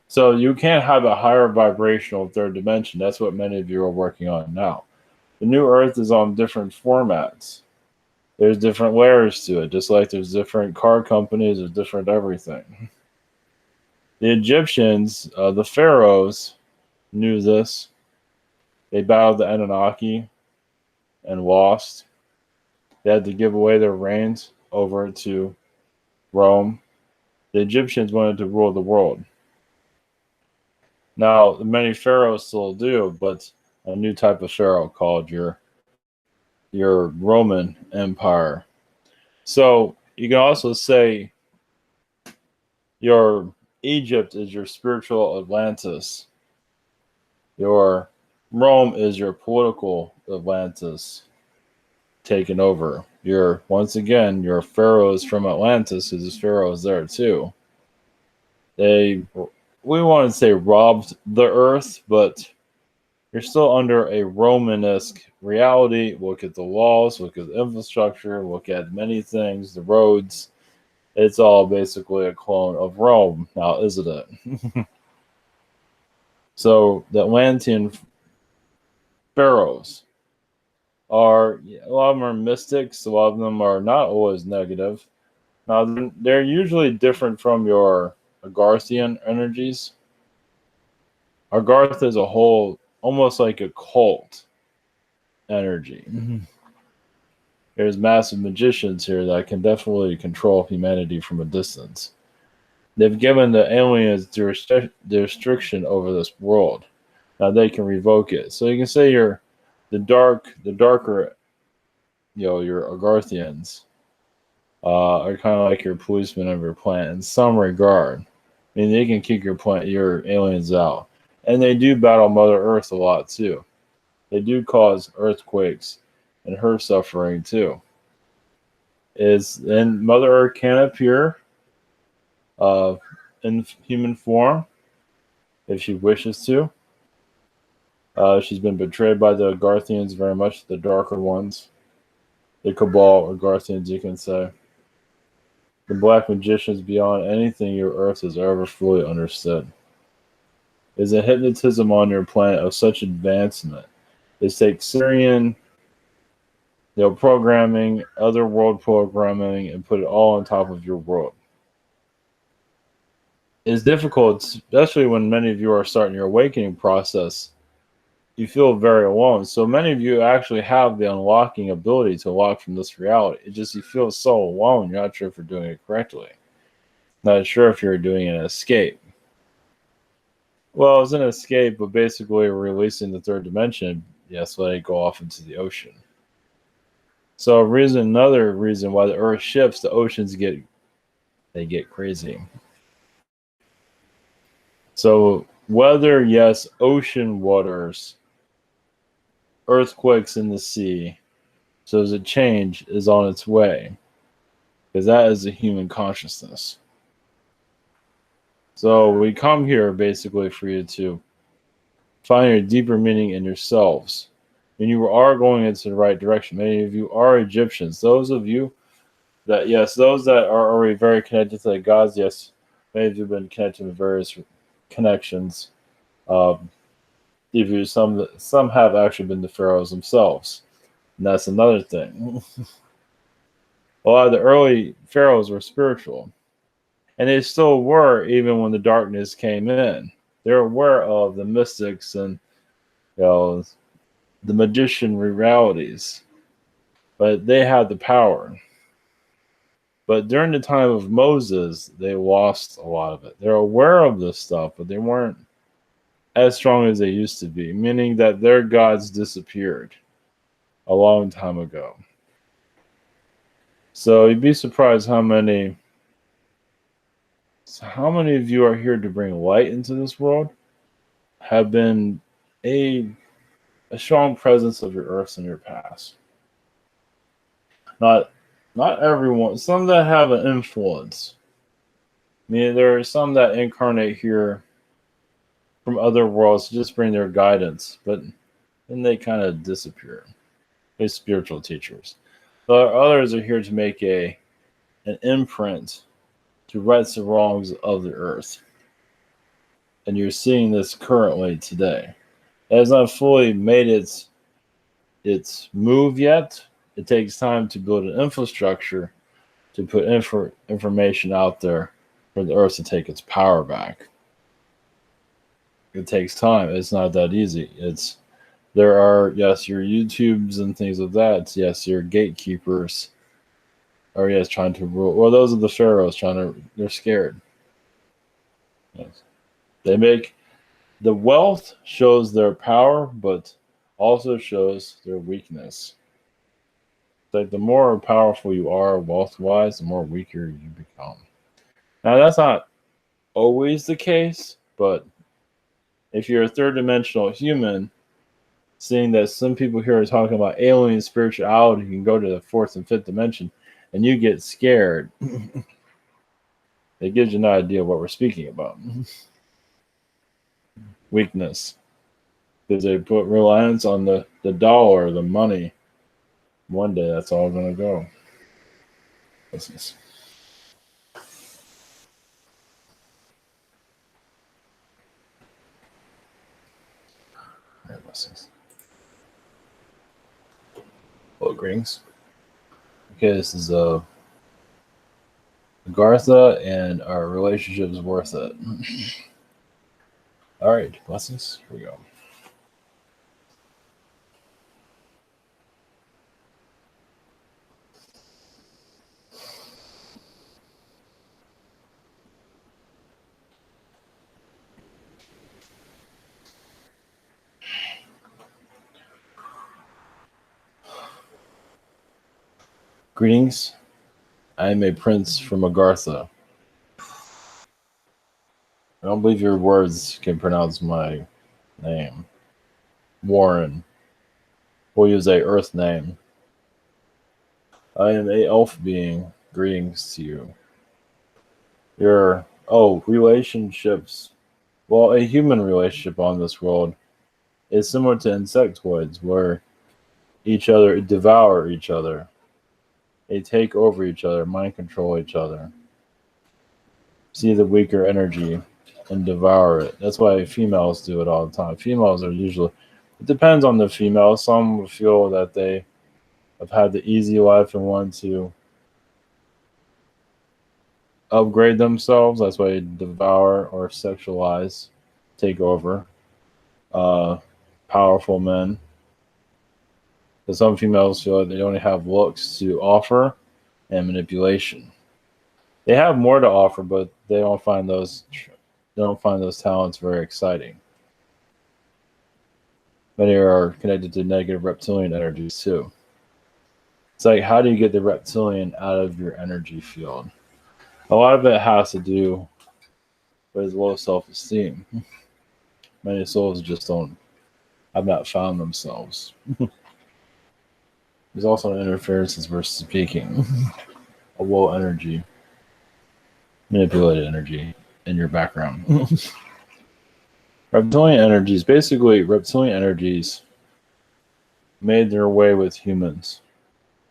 So you can't have a higher vibrational third dimension. That's what many of you are working on now. The new Earth is on different formats. There's different layers to it, just like there's different car companies, there's different everything. The Egyptians, the pharaohs, knew this. They battled the Anunnaki and lost. They had to give away their reigns over to Rome. The Egyptians wanted to rule the world. Now, many pharaohs still do, but a new type of pharaoh called your Roman Empire. So you can also say your Egypt is your spiritual Atlantis. Your Rome is your political Atlantis taken over. Once again, your pharaohs from Atlantis, because there's pharaohs there too. They, we want to say, robbed the earth, but you're still under a Romanesque reality. Look at the walls, look at the infrastructure, look at many things, the roads. It's all basically a clone of Rome now, isn't it? So the Atlantean pharaohs are, a lot of them are mystics, a lot of them are not always negative. Now, they're usually different from your Agarthan energies. Agarth is a whole, almost like a cult energy. There's massive magicians here that can definitely control humanity from a distance. They've given the aliens jurisdiction over this world. Now they can revoke it. So you can say the darker, your Agarthians are kind of like your policemen of your planet in some regard. I mean, they can kick your aliens out, and they do battle Mother Earth a lot too. They do cause earthquakes and her suffering too. And Mother Earth can appear in human form if she wishes to. She's been betrayed by the Agarthians very much, the darker ones. The Cabal Agarthians, you can say. The Black Magicians beyond anything your Earth has ever fully understood. Is a hypnotism on your planet of such advancement. They take Syrian programming, other world programming, and put it all on top of your world. It's difficult, especially when many of you are starting your awakening process. You feel very alone. So many of you actually have the unlocking ability to unlock from this reality. It just, you feel so alone. You're not sure if you're doing it correctly. Not sure if you're doing an escape. Well, it's an escape, but basically releasing the third dimension. Yes, letting it go off into the ocean. So another reason why the Earth shifts, the oceans get crazy. So weather, yes, ocean waters, earthquakes in the sea. So as a change is on its way, because that is the human consciousness. So we come here basically for you to find your deeper meaning in yourselves. And you are going into the right direction. Many of you are Egyptians. Those of you that, yes, those that are already very connected to the gods, yes, many of you have been connected with various connections. Some have actually been the pharaohs themselves. And that's another thing. A lot of the early pharaohs were spiritual. And they still were, even when the darkness came in. They're aware of the mystics and the magician realities. But they had the power. But during the time of Moses, they lost a lot of it. They're aware of this stuff, but they weren't as strong as they used to be, meaning that their gods disappeared a long time ago. So you'd be surprised how many of you are here to bring light into this world, have been a strong presence of your earths in your past. Not everyone. Some that have an influence. I mean, there are some that incarnate here from other worlds to just bring their guidance, but then they kind of disappear. They're spiritual teachers. But others are here to make an imprint to right the wrongs of the earth. And you're seeing this currently today. It has not fully made its move yet. It takes time to build an infrastructure to put information out there for the earth to take its power back. It takes time. It's not that easy. There are, yes, your YouTubes and things of that. Yes, your gatekeepers are, yes, trying to rule. Well, those are the pharaohs they're scared. Yes. The wealth shows their power, but also shows their weakness. Like the more powerful you are wealth-wise, the more weaker you become. Now, that's not always the case, but if you're a third-dimensional human, Seeing that some people here are talking about alien spirituality, you can go to the fourth and fifth dimension and you get scared. It gives you an idea of what we're speaking about. Weakness. Because they put reliance on the dollar, the money. One day that's all going to go. Business. Blessings. Well, greetings. Okay, this is Agartha, and our relationship is worth it. All right, blessings. Here we go. Greetings. I am a prince from Agartha. I don't believe your words can pronounce my name. Warren. We'll use a earth name. I am a elf being. Greetings to you. Relationships. Well, a human relationship on this world is similar to insectoids, where each other devour each other. They take over each other, mind control each other. See the weaker energy and devour it. That's why females do it all the time. Females are usually, it depends on the female. Some feel that they have had the easy life and want to upgrade themselves. That's why they devour or sexualize, take over powerful men. Because some females feel like they only have looks to offer and manipulation. They have more to offer, but they don't find those talents very exciting. Many are connected to negative reptilian energies too. It's like, how do you get the reptilian out of your energy field? A lot of it has to do with low self-esteem. Many souls just have not found themselves. There's also an interference as we're speaking. A low energy, manipulated energy in your background. Reptilian energies made their way with humans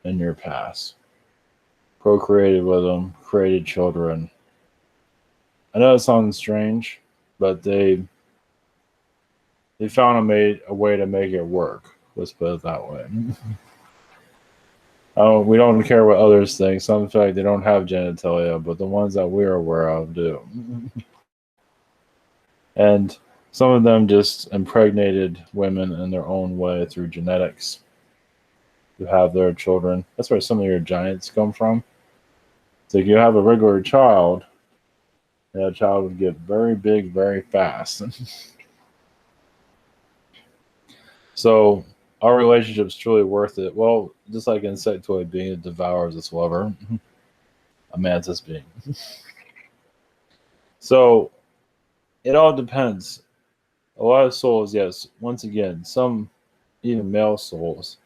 in your past. Procreated with them, created children. I know it sounds strange, but they found a way to make it work. Let's put it that way. We don't care what others think. Some feel like they don't have genitalia, but the ones that we're aware of do. And some of them just impregnated women in their own way through genetics to have their children. That's where some of your giants come from. So if you have a regular child, and that child would get very big very fast. So our relationship's truly worth it. Well, just like an insectoid being, it devours its lover. A mantis being. So it all depends. A lot of souls, yes. Once again, some even male souls.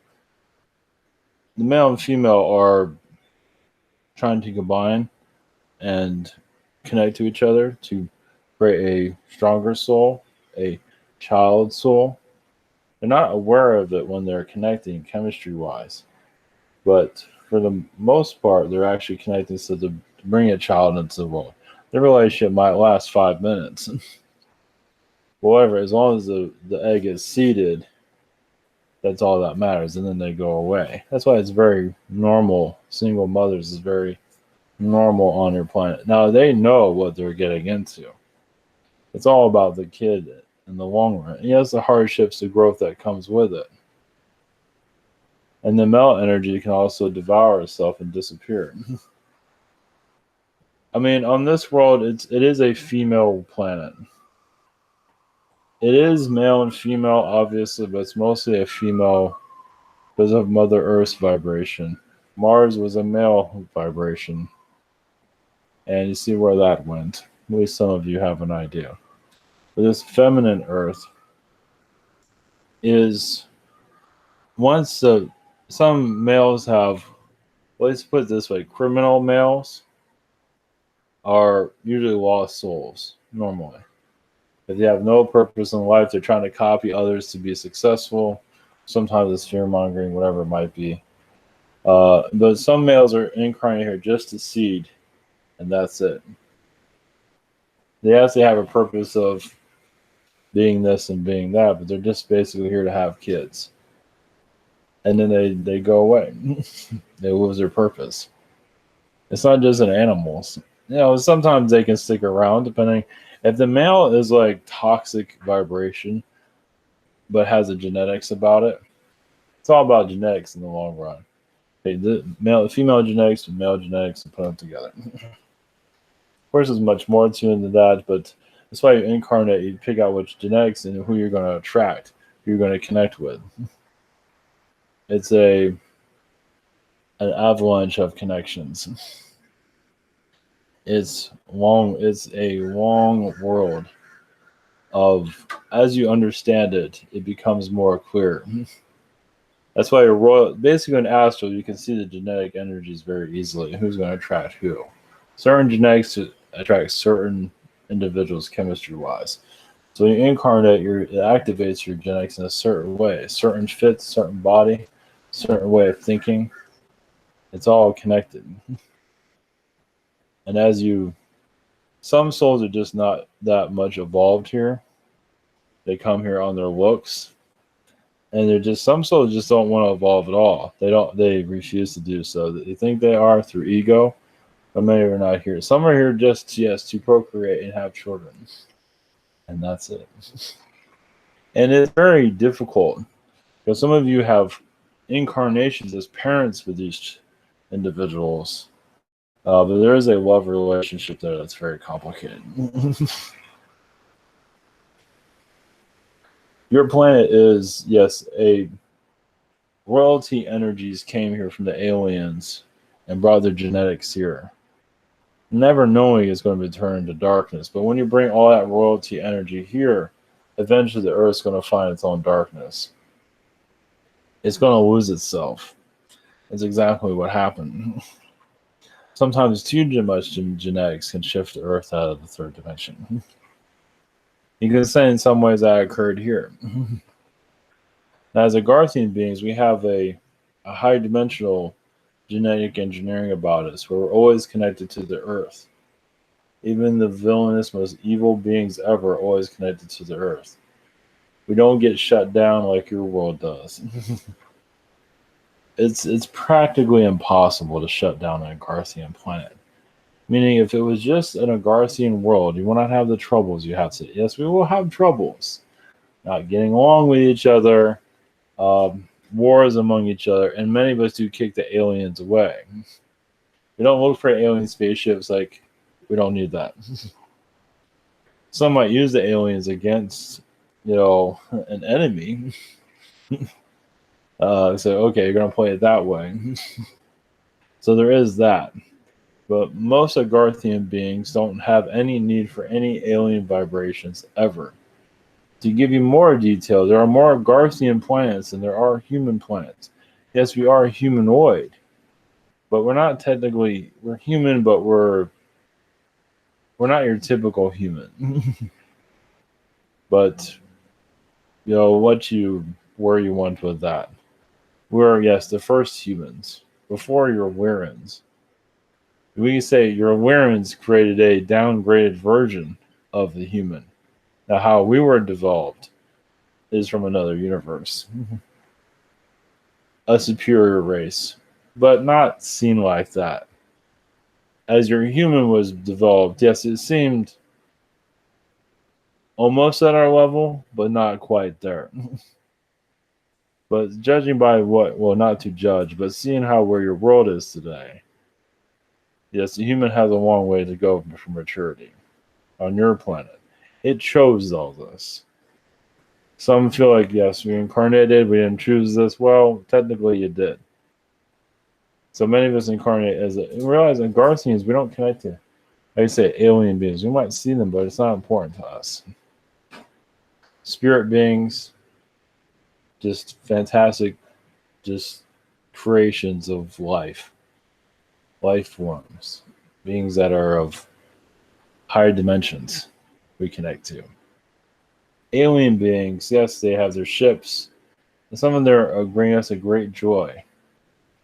The male and female are trying to combine and connect to each other to create a stronger soul, a child soul. They're not aware of it when they're connecting chemistry wise, but for the most part, they're actually connecting to bring a child into the world. The relationship might last 5 minutes. However, as long as the egg is seeded, that's all that matters, and then they go away. That's why it's very normal. Single mothers is very normal on your planet. Now, they know what they're getting into. It's all about the kid in the long run. Yes, the hardships, the growth that comes with it. And the male energy can also devour itself and disappear. I mean, on this world, it is a female planet. It is male and female, obviously, but it's mostly a female because of Mother Earth's vibration. Mars was a male vibration. And you see where that went. At least some of you have an idea. But this feminine Earth is once some males have, let's put it this way, criminal males are usually lost souls normally. If they have no purpose in life, they're trying to copy others to be successful. Sometimes it's fear mongering, whatever it might be. But some males are incarnated here just to seed, and that's it. They actually have a purpose of being this and being that, but they're just basically here to have kids. And then they go away. They lose their purpose. It's not just in animals. Sometimes they can stick around depending. If the male is like toxic vibration, but has the genetics about it, it's all about genetics in the long run. Okay, the female genetics with male genetics and put them together. Of course, there's much more to it than that, but that's why you incarnate. You pick out which genetics and who you're going to attract, who you're going to connect with. It's an avalanche of connections. It's a long world of, as you understand it, it becomes more clear. That's why basically in astral, you can see the genetic energies very easily. Who's going to attract who? Certain genetics attract certain individuals chemistry-wise. So when you incarnate, it activates your genetics in a certain way, certain fits, certain body, certain way of thinking. It's all connected. And some souls are just not that much evolved here. They come here on their looks, and some souls just don't want to evolve at all. They refuse to do so. They think they are through ego, but many are not here. Some are here just, yes, to procreate and have children, and that's it. And it's very difficult because some of you have incarnations as parents with these individuals, but there is a love relationship there that's very complicated. Your planet is, yes, royalty energies came here from the aliens and brought their genetics here. Never knowing it's going to be turned into darkness. But when you bring all that royalty energy here, eventually the Earth's going to find its own darkness. It's going to lose itself. That's exactly what happened. Sometimes too much genetics can shift the Earth out of the third dimension. You can say in some ways that occurred here. Now, as Agarthan beings, we have a high dimensional genetic engineering about us, where we're always connected to the Earth. Even the villainous, most evil beings ever are always connected to the Earth. We don't get shut down like your world does. It's practically impossible to shut down an Agarthan planet. Meaning, if it was just an Agarthan world, you will not have the troubles you have today. Yes, we will have troubles. Not getting along with each other, wars among each other, and many of us do kick the aliens away. We don't look for alien spaceships like we don't need that. Some might use the aliens against, an enemy. So, okay, you're going to play it that way. So there is that. But most Agarthan beings don't have any need for any alien vibrations ever. To give you more detail, there are more Agarthan planets than there are human planets. Yes, we are humanoid, but we're not technically, we're human, but we're not your typical human. But, where you want with that. We're, yes, the first humans, before your Warrens. We can say your Warrens created a downgraded version of the human. Now, how we were developed is from another universe. A superior race, but not seen like that. As your human was developed, yes, it seemed almost at our level, but not quite there. But judging by not to judge, but seeing where your world is today, yes, the human has a long way to go for maturity on your planet. It chose all this. Some feel like, yes, we incarnated, we didn't choose this. Well, technically you did. So many of us incarnate realize in Agarthans, we don't connect to, like I say, alien beings. We might see them, but it's not important to us. Spirit beings, just fantastic just creations of life forms, beings that are of higher dimensions we connect to. Alien beings, yes, they have their ships, and some of them bring us a great joy,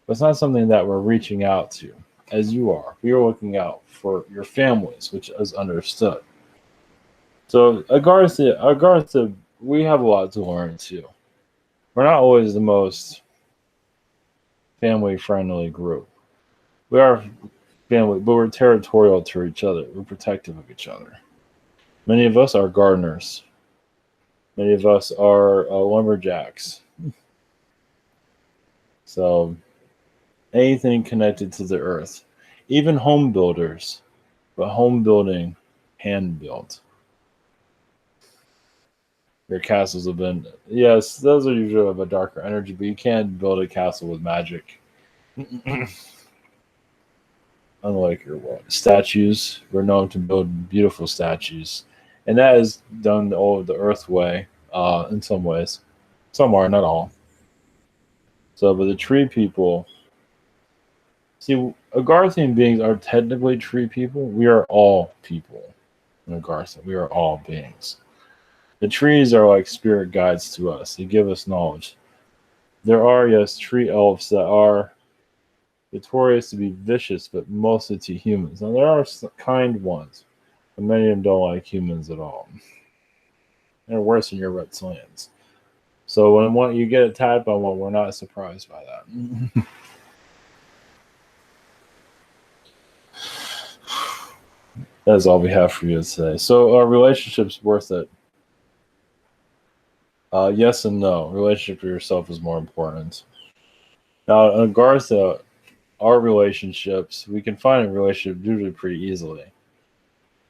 but it's not something that we're reaching out to, as you are. We are looking out for your families, which is understood. So, Agartha, we have a lot to learn too. We're not always the most family friendly group. We are family, but we're territorial to each other. We're protective of each other. Many of us are gardeners. Many of us are lumberjacks. So anything connected to the earth, even home builders, but home building hand built. Your castles have been, yes, those are usually of a darker energy, but you can't build a castle with magic. Unlike your world. Statues, we're known to build beautiful statues. And that is done all the earth way, in some ways. Some are, not all. So, but the tree people, see, Agarthan beings are technically tree people. We are all people in Agartha. We are all beings. The trees are like spirit guides to us. They give us knowledge. There are, yes, tree elves that are notorious to be vicious, but mostly to humans. Now, there are kind ones, but many of them don't like humans at all. They're worse than your reptilians. So when you get attacked by one, we're not surprised by that. That's all we have for you today. So, are relationships worth it? Yes and no. Relationship with yourself is more important. Now, in regards to our relationships, we can find a relationship usually pretty easily.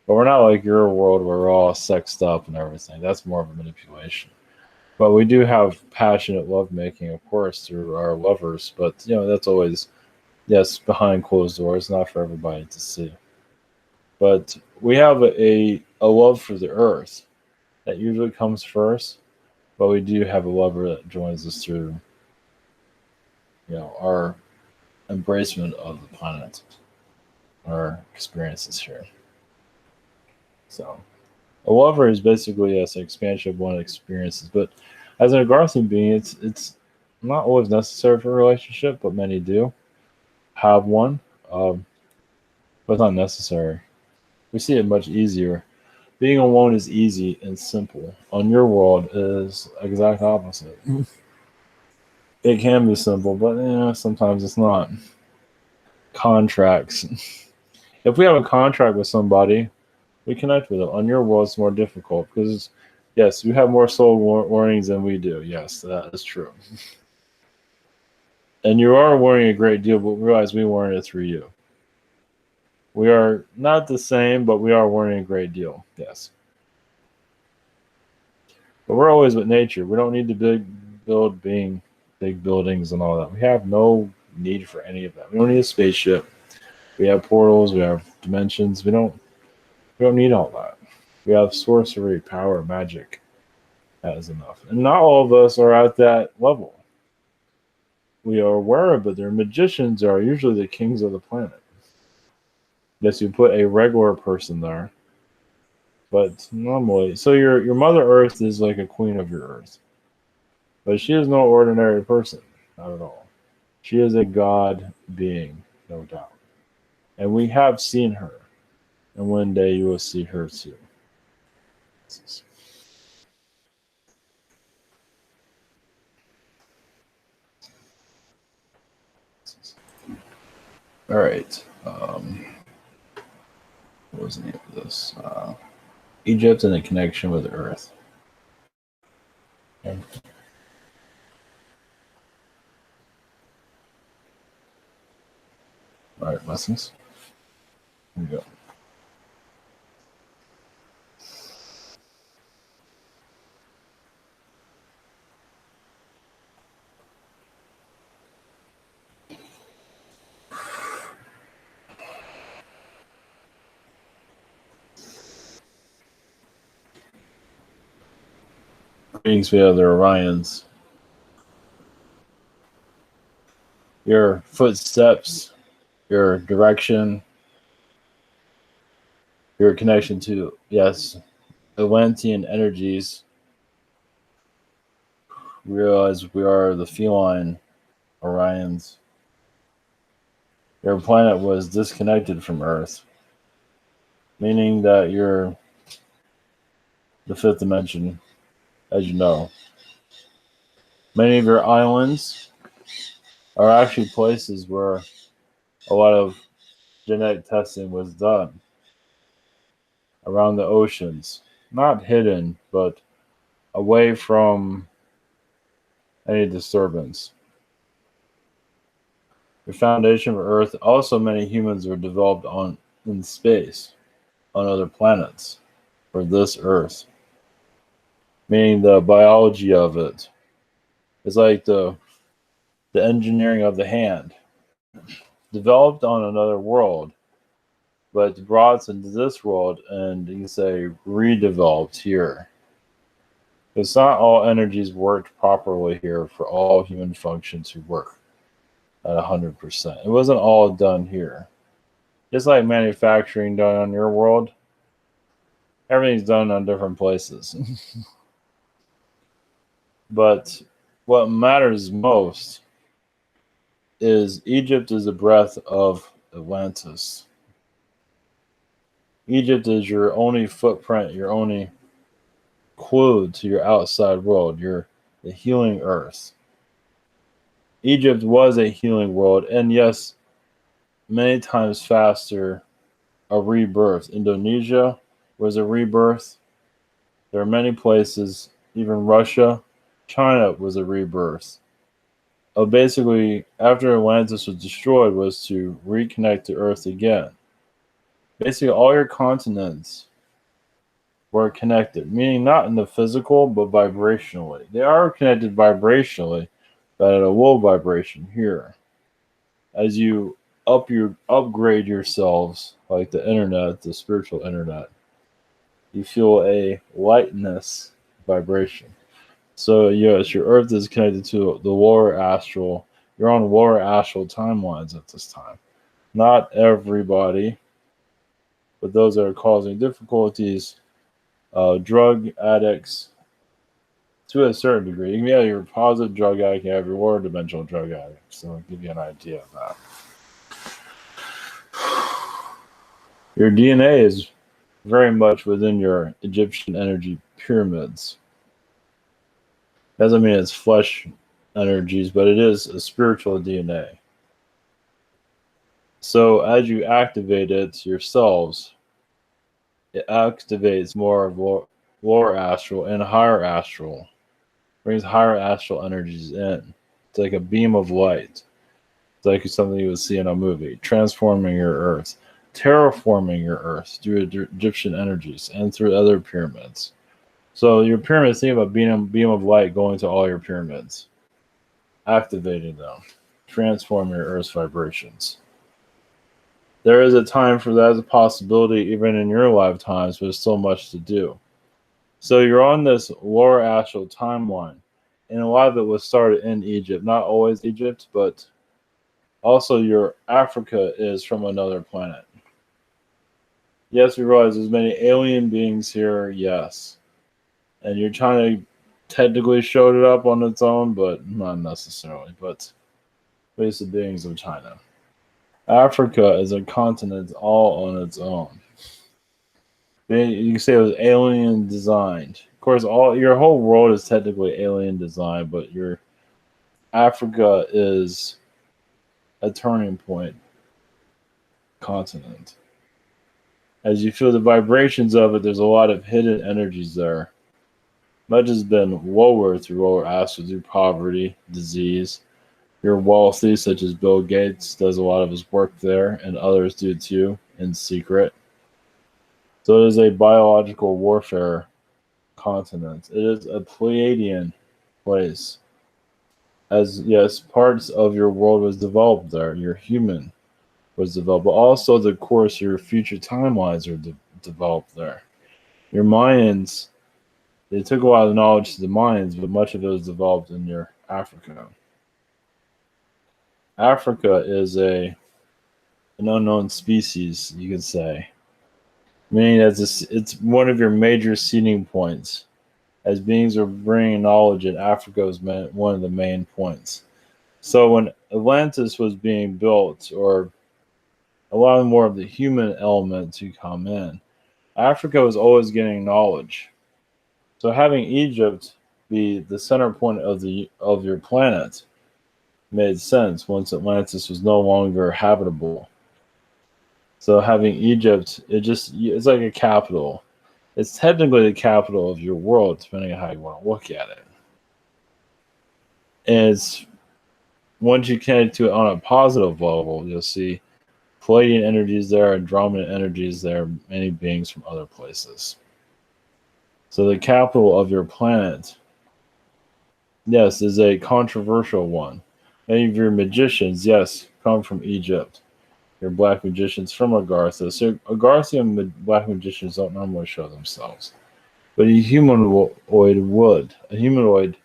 But we're not like your world where we're all sexed up and everything. That's more of a manipulation. But we do have passionate lovemaking, of course, through our lovers. But that's always, yes, behind closed doors, not for everybody to see. But we have a love for the earth that usually comes first. But we do have a lover that joins us through, our embracement of the planet, our experiences here. So a lover is basically, yes, an expansion of one experiences. But as an Agarthan being, it's not always necessary for a relationship, but many do have one. But it's not necessary. We see it much easier. Being alone is easy and simple. On your world is exact opposite. It can be simple, but sometimes it's not. Contracts. If we have a contract with somebody, we connect with them. On your world, it's more difficult because, yes, you have more soul warnings than we do. Yes, that is true. And you are warning a great deal, but realize we warn it through you. We are not the same, but we are warning a great deal. Yes. But we're always with nature. We don't need to build big buildings and all that. We have no need for any of that. We don't need a spaceship. We have portals. We have dimensions. We don't need all that. We have sorcery, power, magic. That is enough. And not all of us are at that level. We are aware of it. Their magicians are usually the kings of the planet. Yes, you put a regular person there, but normally, so your Mother Earth is like a queen of your Earth, but she is no ordinary person, not at all. She is a god being, no doubt, and we have seen her, and one day you will see her too. All right. What was the name of this? Egypt and the connection with the Earth. Okay. All right, lessons. Here we go. Greetings, we have the Orions. your footsteps, your direction, your connection to, yes, Atlantean energies. Realize we are the feline Orions. Your planet was disconnected from Earth, meaning that you're the fifth dimension, as you know. Many of your islands are actually places where a lot of genetic testing was done around the oceans. Not hidden, but away from any disturbance. The foundation of Earth, also many humans were developed on in space, on other planets, for this Earth. Meaning the biology of it is like the engineering of the hand. Developed on another world, but brought into this world and you can say redeveloped here. It's not all energies worked properly here for all human function to work at 100%. It wasn't all done here. Just like manufacturing done on your world, everything's done on different places. But what matters most is Egypt is the breath of Atlantis. Egypt is your only footprint, your only clue to your outside world, your the healing earth. Egypt was a healing world, and yes, many times faster a rebirth. Indonesia was a rebirth. There are many places, even Russia, China was a rebirth. Basically, after Atlantis was destroyed, was to reconnect to Earth again. Basically, all your continents were connected, meaning not in the physical, but vibrationally. They are connected vibrationally, but at a low vibration here. As you upgrade yourselves, like the internet, the spiritual internet, you feel a lightness vibration. So yes, your Earth is connected to the lower astral. You're on lower astral timelines at this time. Not everybody, but those that are causing difficulties, drug addicts, to a certain degree. You can have your positive drug addict, you have your lower dimensional drug addict. So I'll give you an idea of that. Your DNA is very much within your Egyptian energy pyramids. Doesn't mean it's flesh energies, but it is a spiritual DNA. So as you activate it yourselves, it activates more of lower astral and higher astral, brings higher astral energies in. It's like a beam of light. It's like something you would see in a movie, transforming your Earth, terraforming your Earth through Egyptian energies and through other pyramids. So your pyramids, think of a beam of light going to all your pyramids, activating them, transforming your Earth's vibrations. There is a time for that as a possibility even in your lifetimes, but there's so much to do. So you're on this lower astral timeline, and a lot of it was started in Egypt. Not always Egypt, but also your Africa is from another planet. Yes, we realize there's many alien beings here, yes. And you're trying to technically show it up on its own, but not necessarily. But basic beings of China. Africa is a continent all on its own. You can say it was alien designed. Of course, all your whole world is technically alien designed, but your Africa is a turning point continent. As you feel the vibrations of it, there's a lot of hidden energies there. Much has been lower through lower astral through poverty, disease. You're wealthy, such as Bill Gates does a lot of his work there, and others do too, in secret. So it is a biological warfare continent. It is a Pleiadian place. As yes, parts of your world was developed there. Your human was developed, but also the course your future timelines are developed there. Your Mayans, they took a lot of the knowledge to the Mayans, but much of it was developed in your Africa. Africa is an unknown species, you could say, meaning that it's one of your major seeding points. As beings are bringing knowledge, and Africa was one of the main points. So when Atlantis was being built, or allowing more of the human element to come in, Africa was always getting knowledge. So having Egypt be the center point of your planet made sense once Atlantis was no longer habitable. So having Egypt, it's like a capital. It's technically the capital of your world, depending on how you want to look at it. And it's once you connect to it on a positive level, you'll see Palladian energies there, Andromedan energies there, many beings from other places. So the capital of your planet, yes, is a controversial one. Many of your magicians, yes, come from Egypt. Your black magicians from Agartha. So Agarthian black magicians don't normally show themselves. But a humanoid would. A humanoid,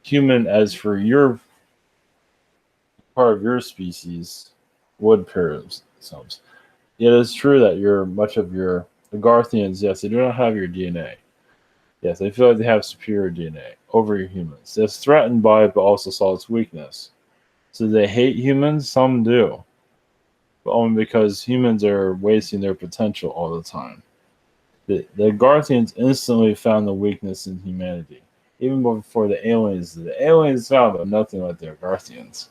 human as for your part of your species, would pair themselves. It is true that much of your Agarthians, yes, they do not have your DNA. Yes, they feel like they have superior DNA over your humans. They're threatened by it, but also saw its weakness. So they hate humans? Some do. But only because humans are wasting their potential all the time. The Agarthians instantly found the weakness in humanity. Even before the aliens did. The aliens found but nothing like the Agarthians.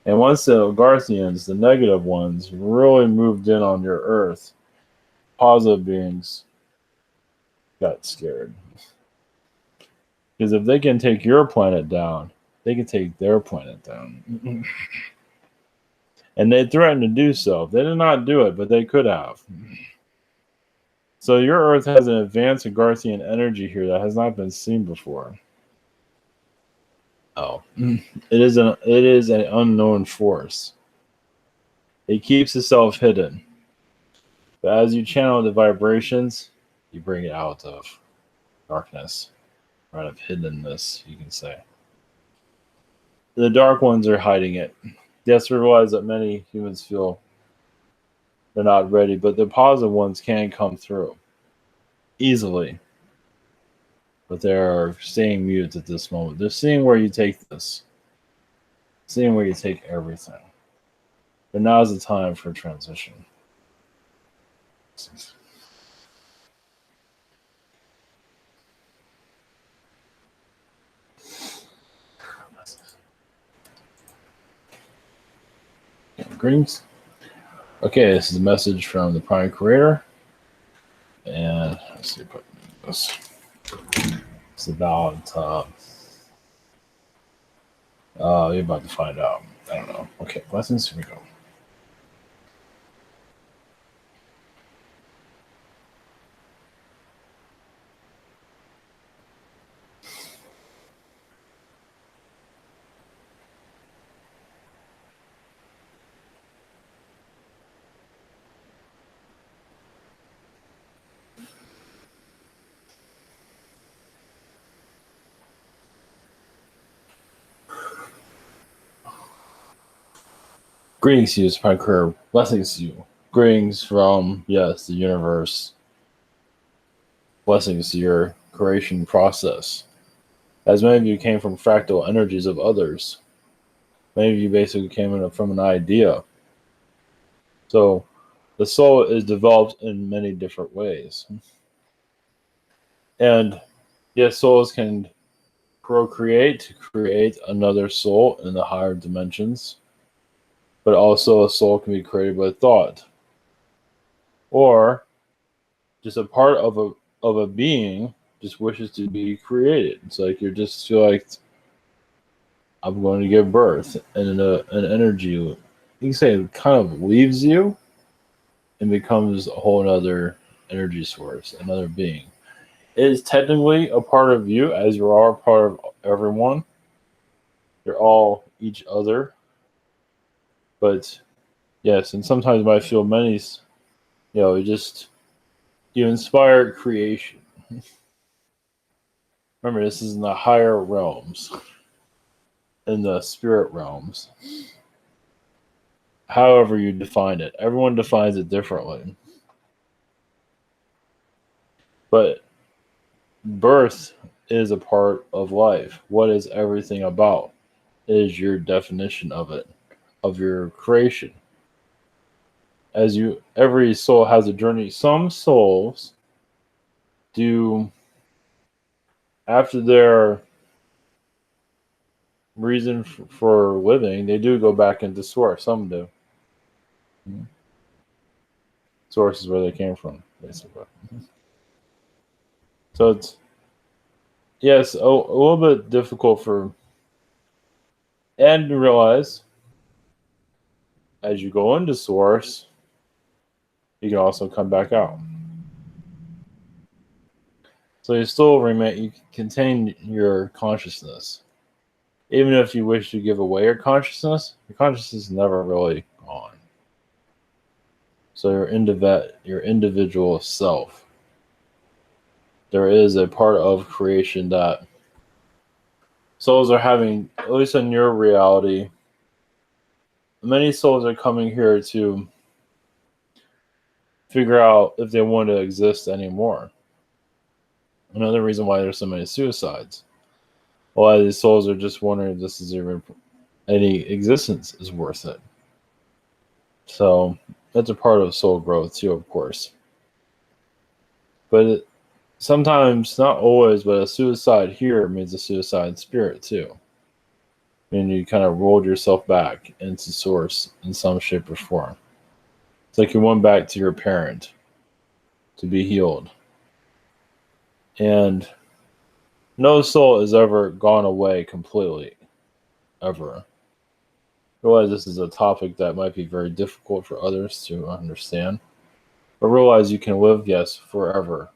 And once the Agarthians, the negative ones, really moved in on your Earth, positive beings got scared. Because if they can take your planet down, they can take their planet down. And they threatened to do so. They did not do it, but they could have. So your Earth has an advanced Agarthian energy here that has not been seen before. Oh, it is an unknown force. It keeps itself hidden, but as you channel the vibrations, you bring it out of darkness, out of hiddenness, you can say. The dark ones are hiding it. Yes, we realize that many humans feel they're not ready, but the positive ones can come through easily. But they're staying mute at this moment. They're seeing where you take this, seeing where you take everything. But now's the time for transition. Greetings. Okay, this is a message from the Prime Creator. And let's see, put this. It's about, you're about to find out. I don't know. Okay, blessings. Here we go. Greetings to you, Prime Creator. Blessings to you. Greetings from, yes, the universe. Blessings to your creation process. As many of you came from fractal energies of others, many of you basically came from an idea. So the soul is developed in many different ways. And yes, souls can procreate to create another soul in the higher dimensions, but also a soul can be created by thought, or just a part of a being just wishes to be created. It's like you just feel like I'm going to give birth, and an energy, you can say, it kind of leaves you and becomes a whole other energy source, another being. It is technically a part of you, as you are a part of everyone. You're all each other. But yes, and sometimes I feel many, you inspire creation. Remember, this is in the higher realms, in the spirit realms. however you define it. Everyone defines it differently. But birth is a part of life. What is everything about? Is your definition of it, of your creation. Every soul has a journey. Some souls do, after their reason for living, they do go back into source. Some do. Source is where they came from, basically. So it's, yes, a little bit difficult and to realize as you go into source, you can also come back out. So you contain your consciousness. Even if you wish to give away your consciousness is never really gone. So your individual self. There is a part of creation that souls are having, at least in your reality. Many souls are coming here to figure out if they want to exist anymore. Another reason why there's so many suicides. A lot of these souls are just wondering if this is even any existence is worth it. So that's a part of soul growth too, of course. But sometimes, not always, but a suicide here means a suicide spirit too. And you kind of rolled yourself back into source in some shape or form. It's like you went back to your parent to be healed. And no soul has ever gone away completely, ever. I realize this is a topic that might be very difficult for others to understand. But realize you can live, yes, forever.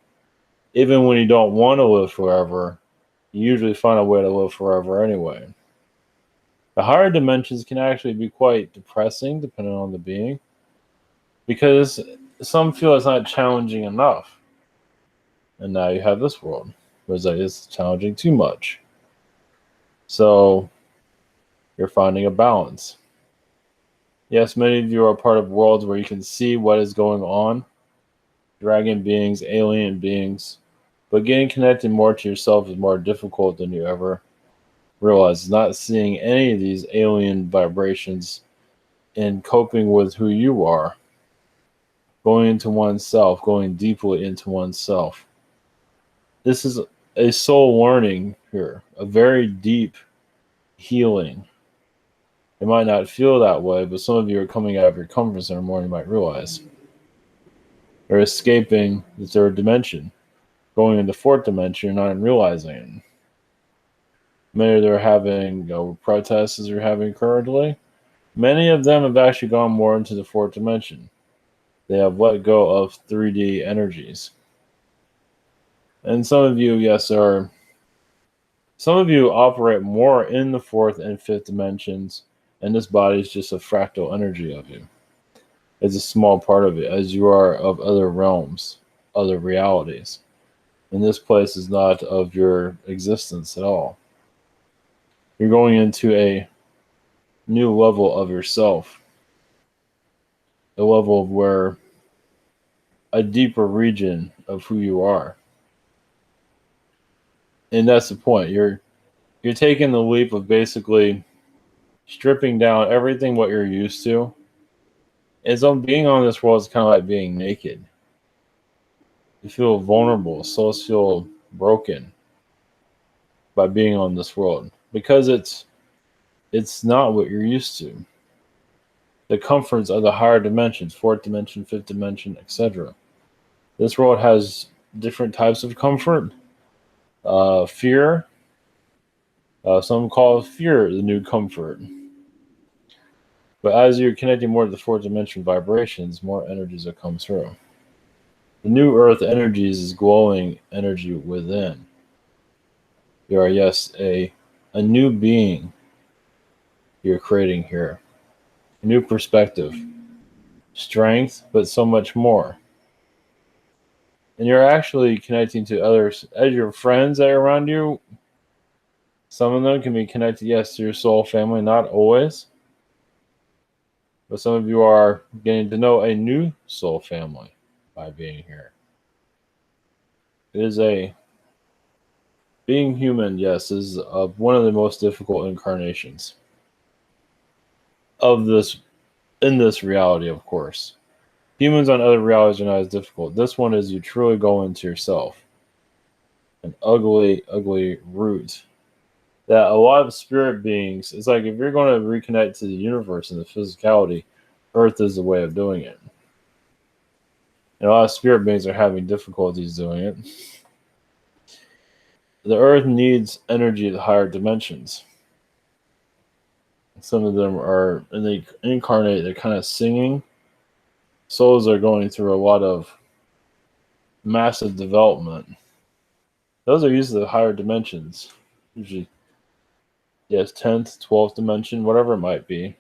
Even when you don't want to live forever, you usually find a way to live forever anyway. The higher dimensions can actually be quite depressing, depending on the being, because some feel it's not challenging enough. And now you have this world, where it's challenging too much. So you're finding a balance. Yes, many of you are part of worlds where you can see what is going on. Dragon beings, alien beings. But getting connected more to yourself is more difficult than you ever realize. Not seeing any of these alien vibrations and coping with who you are. Going into oneself, going deeply into oneself. This is a soul learning here, a very deep healing. It might not feel that way, but some of you are coming out of your comfort zone more than you might realize. They're escaping the third dimension, going into fourth dimension, you're not even realizing it. Many of them are having protests as you're having currently. Many of them have actually gone more into the fourth dimension. They have let go of 3D energies. And some of you, yes, some of you operate more in the fourth and fifth dimensions, and this body is just a fractal energy of you. It's a small part of it, as you are of other realms, other realities. And this place is not of your existence at all. You're going into a new level of yourself, a level of where a deeper region of who you are. And that's the point. You're taking the leap of basically stripping down everything what you're used to. It's being on this world is kind of like being naked. You feel vulnerable, souls feel broken by being on this world because it's not what you're used to. The comforts of the higher dimensions, fourth dimension, fifth dimension, etc. This world has different types of comfort. Fear. Some call fear the new comfort. But as you're connecting more to the fourth dimension vibrations, more energies will come through. The new earth energies is glowing energy within. You are, yes, a new being you're creating here. A new perspective. Strength, but so much more. And you're actually connecting to others. As your friends that are around you, some of them can be connected, yes, to your soul family, not always. But some of you are getting to know a new soul family by being here. It is a being human, yes, is one of the most difficult incarnations of this in this reality, of course. Humans on other realities are not as difficult. This one is you truly go into yourself. An ugly, ugly root that a lot of spirit beings, it's like if you're going to reconnect to the universe and the physicality, Earth is the way of doing it. And a lot of spirit beings are having difficulties doing it. The Earth needs energy at higher dimensions. Some of them are, and they incarnate, they're kind of singing. Souls are going through a lot of massive development. Those are usually the higher dimensions. Usually, yes, 10th, 12th dimension, whatever it might be.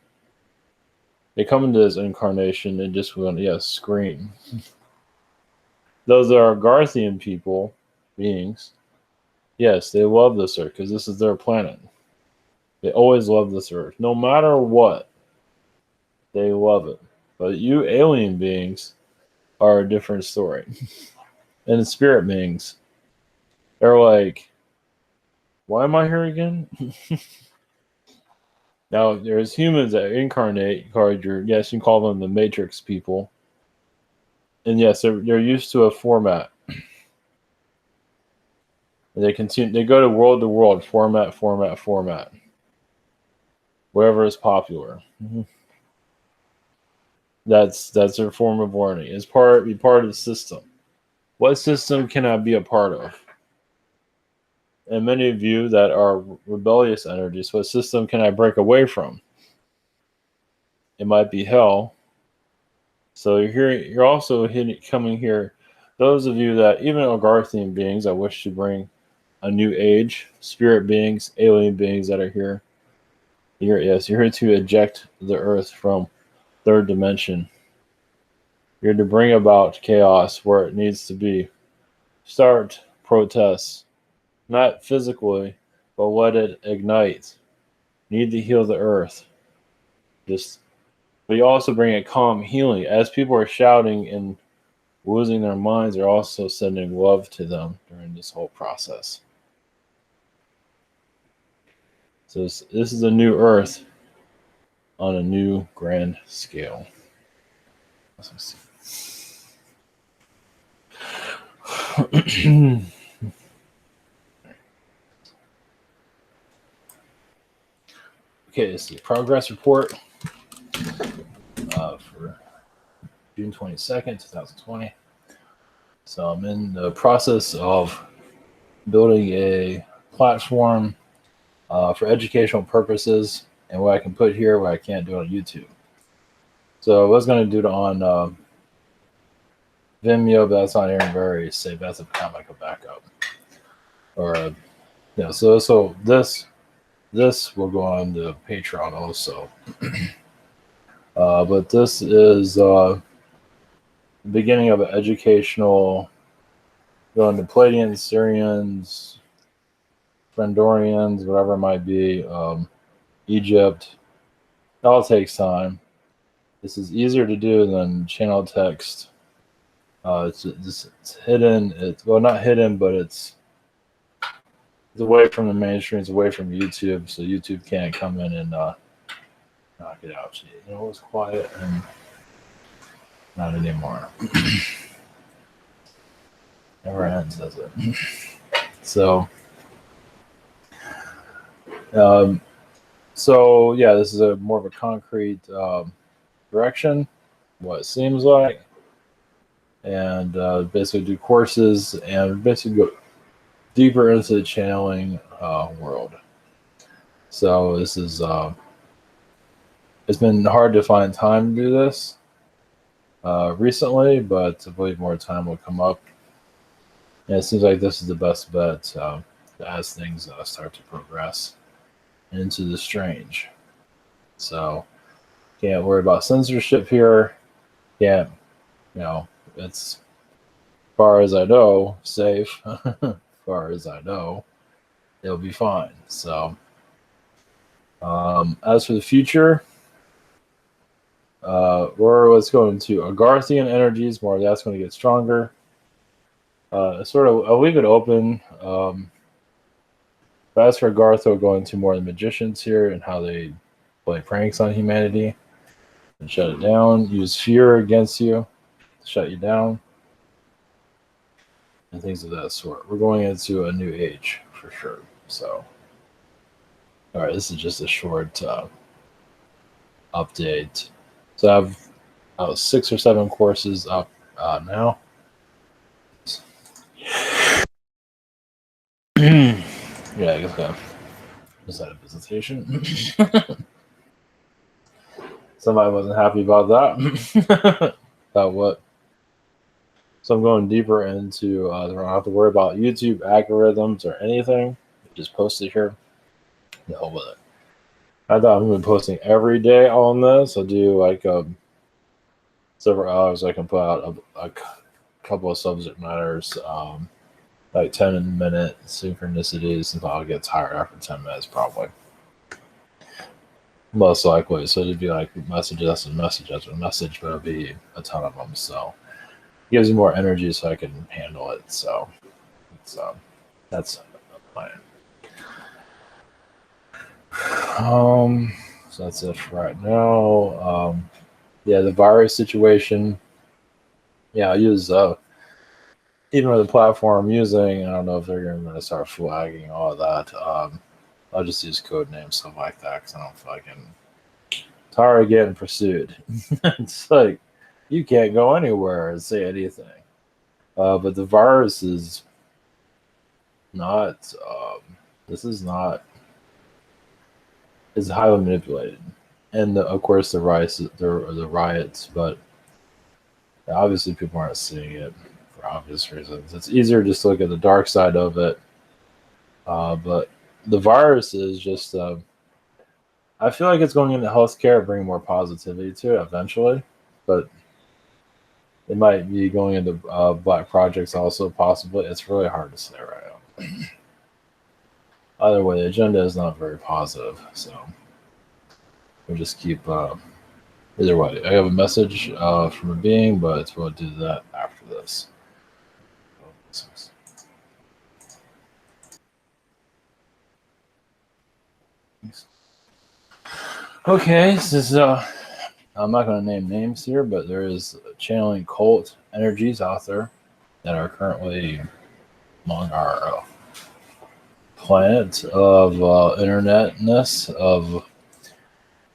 They come into this incarnation and just want to, scream. Those are Agarthan people, beings. Yes, they love this Earth because this is their planet. They always love this Earth. No matter what, they love it. But you alien beings are a different story. And the spirit beings, they're like, why am I here again? Now, there's humans that incarnate, yes, you can call them the Matrix people. And yes, they're used to a format. And they go to world, format. Whatever is popular. Mm-hmm. That's their form of learning. It's be part of the system. What system can I be a part of? And many of you that are rebellious energies, what system can I break away from? It might be hell. So you're also coming here. Those of you that, even Agarthan beings that wish to bring a new age, spirit beings, alien beings that are here. You're here to eject the Earth from third dimension. You're to bring about chaos where it needs to be. Start protests, not physically, but let it ignite. Need to heal the Earth. But you also bring a calm healing. As people are shouting and losing their minds, they're also sending love to them during this whole process. So this is a new Earth on a new grand scale. Let's see. Okay, this is the progress report for June 22nd, 2020. So I'm in the process of building a platform for educational purposes, and what I can put here, what I can't do on YouTube. So I was going to do it on Vimeo, but that's not Aaron very safe. That's a comic backup. Or so this will go on the Patreon also. But this is the beginning of an educational, going to Pleiadians, Syrians, Frendorians, whatever it might be, Egypt. It all takes time. This is easier to do than channel text. It's hidden. It's not hidden, but it's away from the mainstream. It's away from YouTube, so YouTube can't come in and knock it out. It was quiet and not anymore. Never ends, does it? So this is a more of a concrete direction, what it seems like, and basically do courses and basically go deeper into the channeling world. So this is it's been hard to find time to do this recently, but I believe more time will come up. And it seems like this is the best bet as things start to progress into the strange. So can't worry about censorship here. Can't, it's, far as I know, safe. Far as I know, it'll be fine. So as for the future, Or let's go into Agarthan energies. More of that's going to get stronger. Sort of, I'll leave it open. But as for Garth, we'll go into more of the magicians here and how they play pranks on humanity and shut it down. Use fear against you to shut you down and things of that sort. We're going into a new age for sure. So, all right, this is just a short update. So I have 6 or 7 courses up now. Yeah, I guess I just had a visitation. Somebody wasn't happy about that. About what? So I'm going deeper into, I don't have to worry about YouTube algorithms or anything. Just post it here. The hell with it. I thought I'm going to be posting every day on this. I'll do like several hours. I can put out a couple of subject matters, like 10-minute synchronicities, and I'll get tired after 10 minutes probably. Most likely. So it'd be like message after message after message, but it'll be a ton of them. So it gives you more energy so I can handle it. So it's, that's my so that's it for right now. Yeah, the virus situation. Yeah, I use even with the platform I'm using, I don't know if they're going to start flagging all of that. I'll just use code names, stuff like that, because I don't feel like I'm tired of getting pursued. It's like you can't go anywhere and say anything. But the virus is not. This is not. Is highly manipulated, and of course the riots. But obviously people aren't seeing it for obvious reasons. It's easier just to look at the dark side of it. But the virus is just. I feel like it's going into healthcare, bring more positivity to it eventually, but it might be going into black projects also possibly. It's really hard to say right now. Either way, the agenda is not very positive, so we'll just keep. Either way, I have a message from a being, but we'll do that after this. Okay, this is I'm not going to name names here, but there is channeling cult energies out there that are currently among our planet of internetness. Of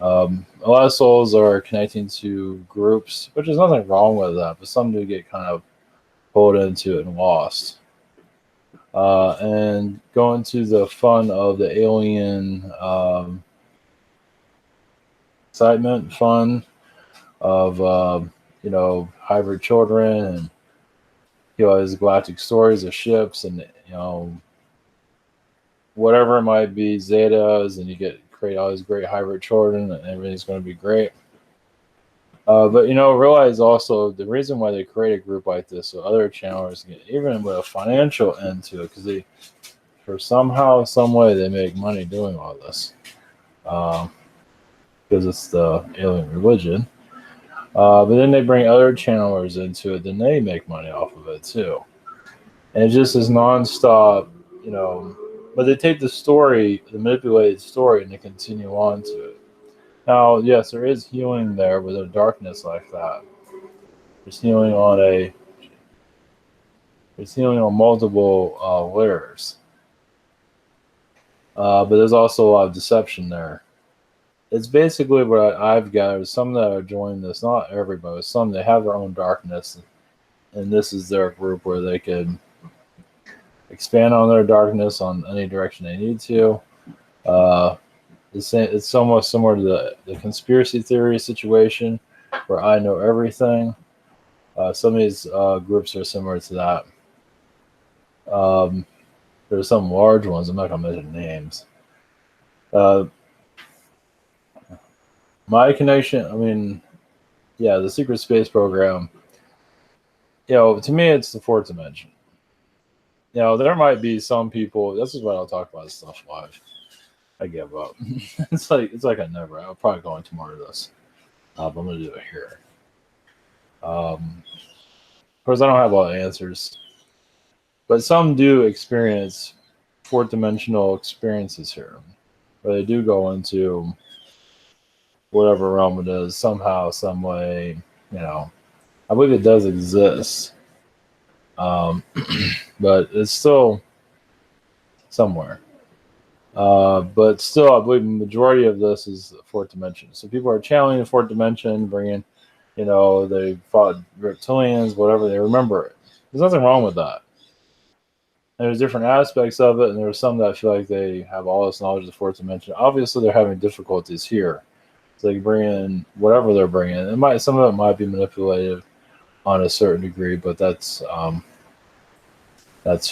a lot of souls are connecting to groups, which is nothing wrong with that, but some do get kind of pulled into it and lost. And going to the fun of the alien excitement, fun of hybrid children and these galactic stories of ships and whatever it might be, Zetas, and you create all these great hybrid children and everything's going to be great. But realize also the reason why they create a group like this so other channelers get even with a financial end to it, because they for somehow, some way they make money doing all this. Because it's the alien religion. But then they bring other channelers into it, then they make money off of it too. And it just is nonstop, but they take the story, the manipulated story, and they continue on to it. Now, yes, there is healing there with a darkness like that. There's healing on multiple layers. But there's also a lot of deception there. It's basically what I've gathered. Some that are joining this, not everybody, some they have their own darkness, and this is their group where they can expand on their darkness on any direction they need to. It's somewhat similar to the conspiracy theory situation, where I know everything. Some of these groups are similar to that. There's some large ones. I'm not going to mention names. My connection, the secret space program, to me, it's the fourth dimension. There might be some people, this is what I'll talk about this stuff live. I give up. It's like I never, I'll probably go into more of this. I'm going to do it here. Of course, I don't have all the answers, but some do experience fourth dimensional experiences here, where they do go into whatever realm it is somehow, some way. I believe it does exist, but it's still somewhere. But still, I believe the majority of this is the fourth dimension. So people are channeling the fourth dimension, bringing, they fought reptilians, whatever. They remember it. There's nothing wrong with that. And there's different aspects of it, and there's some that feel like they have all this knowledge of the fourth dimension. Obviously, they're having difficulties here. So they bring in whatever they're bringing. Some of it might be manipulated on a certain degree, but that's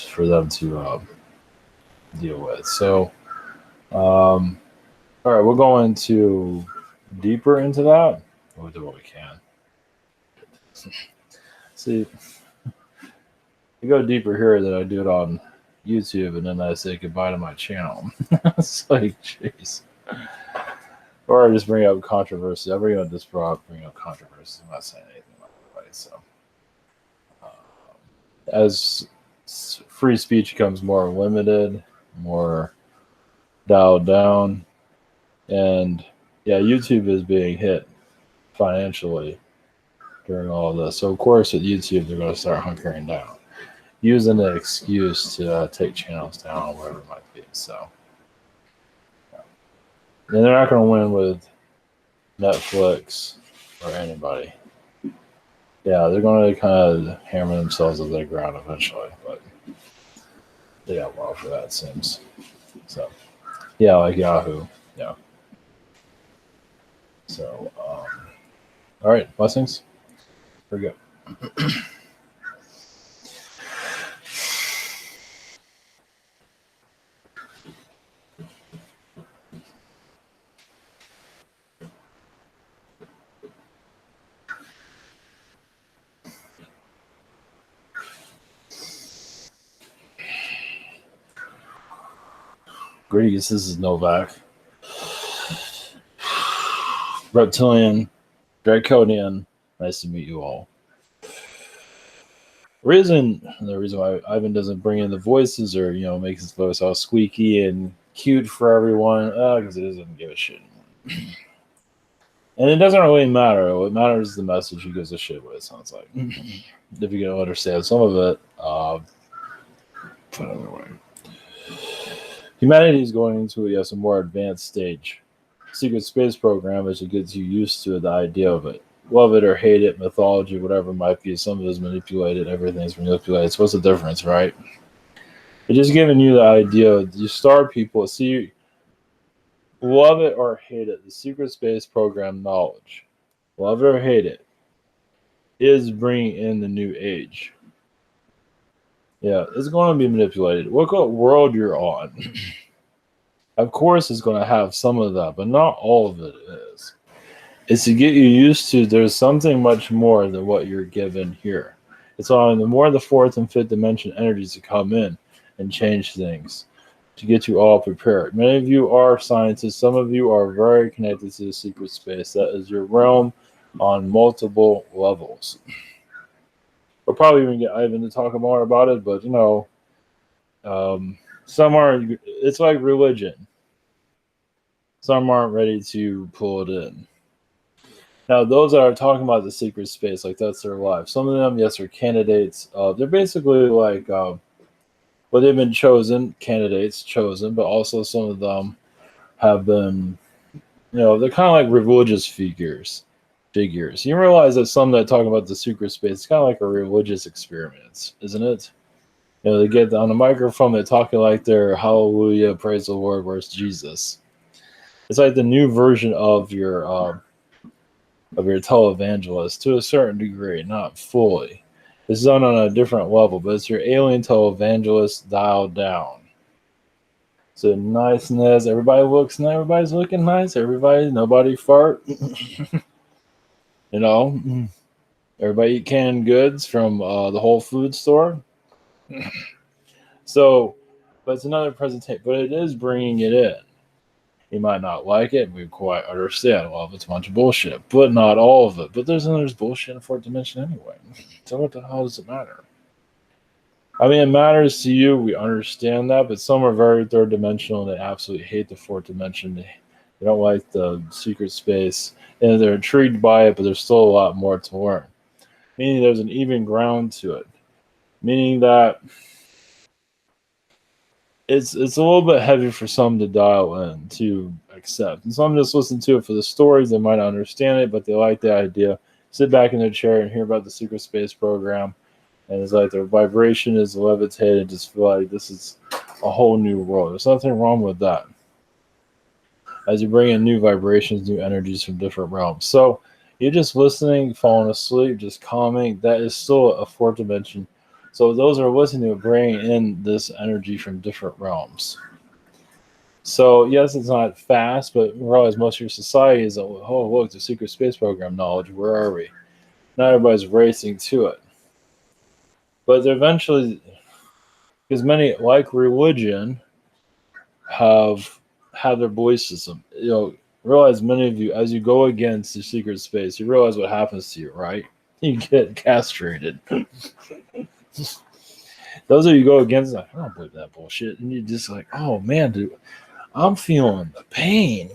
for them to deal with. So, all right, we'll go into deeper into that. We'll do what we can. See, you go deeper here than I do it on YouTube, and then I say goodbye to my channel. It's like, jeez. Or I just bring up controversy. I bring up controversy. I'm not saying anything about anybody. So, as free speech becomes more limited, more dialed down, and YouTube is being hit financially during all of this. So, of course, at YouTube, they're going to start hunkering down, using the excuse to take channels down or whatever it might be. So, and they're not going to win with Netflix or anybody. Yeah, they're going to kind of hammer themselves into the ground eventually, but they got well for that, it seems. So, yeah, like Yahoo. Yeah. So, all right, blessings. Here we go. Greetings, this is Novak. Reptilian, Draconian, nice to meet you all. The reason why Ivan doesn't bring in the voices or, make his voice all squeaky and cute for everyone, because he doesn't give a shit. And it doesn't really matter. What matters is the message he gives a shit what it sounds like. If you can understand some of it, put it another way. Humanity is going into a more advanced stage. Secret space program is to get you used to the idea of it. Love it or hate it, mythology, whatever it might be. Some of it is manipulated, everything's manipulated. So what's the difference, right? It's just giving you the idea. You start people, see, love it or hate it, the secret space program knowledge, love it or hate it, is bringing in the new age. Yeah, it's going to be manipulated. Look what world you're on. Of course, it's going to have some of that, but not all of it is. It's to get you used to there's something much more than what you're given here. It's on the more the fourth and fifth dimension energies to come in and change things to get you all prepared. Many of you are scientists. Some of you are very connected to the secret space. That is your realm on multiple levels. We'll probably even get Ivan to talk more about it, but some are. It's like religion. Some aren't ready to pull it in. Now, those that are talking about the secret space, like that's their life. Some of them, yes, are candidates. They're basically like, well, they've been candidates chosen, but also some of them have been, they're kind of like religious figures. You realize that some that talk about the secret space, it's kind of like a religious experiment, isn't it? They get on the microphone, they're talking like they're hallelujah, praise the Lord, where's Jesus? It's like the new version of your televangelist to a certain degree, not fully. It's done on a different level, but it's your alien televangelist dialed down. So niceness, everybody looks nice, everybody's looking nice, nobody fart. Everybody eat canned goods from the Whole Food store. So, but it's another presentation, but it is bringing it in. You might not like it. We quite understand. A lot of it's a bunch of bullshit, but not all of it. But there's bullshit in fourth dimension anyway. So what the hell does it matter? I mean, it matters to you. We understand that, but some are very third dimensional and they absolutely hate the fourth dimension. They don't like the secret space, and they're intrigued by it, but there's still a lot more to learn. Meaning there's an even ground to it. Meaning that it's a little bit heavy for some to dial in to accept, and some just listen to it for the stories. They might not understand it, but they like the idea. Sit back in their chair and hear about the secret space program, and it's like their vibration is levitated. Just feel like this is a whole new world. There's nothing wrong with that. As you bring in new vibrations, new energies from different realms. So you're just listening, falling asleep, just calming. That is still a fourth dimension. So those are listening to bringing in this energy from different realms. So yes, it's not fast, but realize most of your society is, oh look, the secret space program knowledge. Where are we? Not everybody's racing to it. But eventually, because many, like religion, have their belief system. Realize many of you, as you go against the secret space, you realize what happens to you, right? You get castrated. Those of you go against, like, I don't believe that bullshit, and you're just like, oh man, dude, I'm feeling the pain.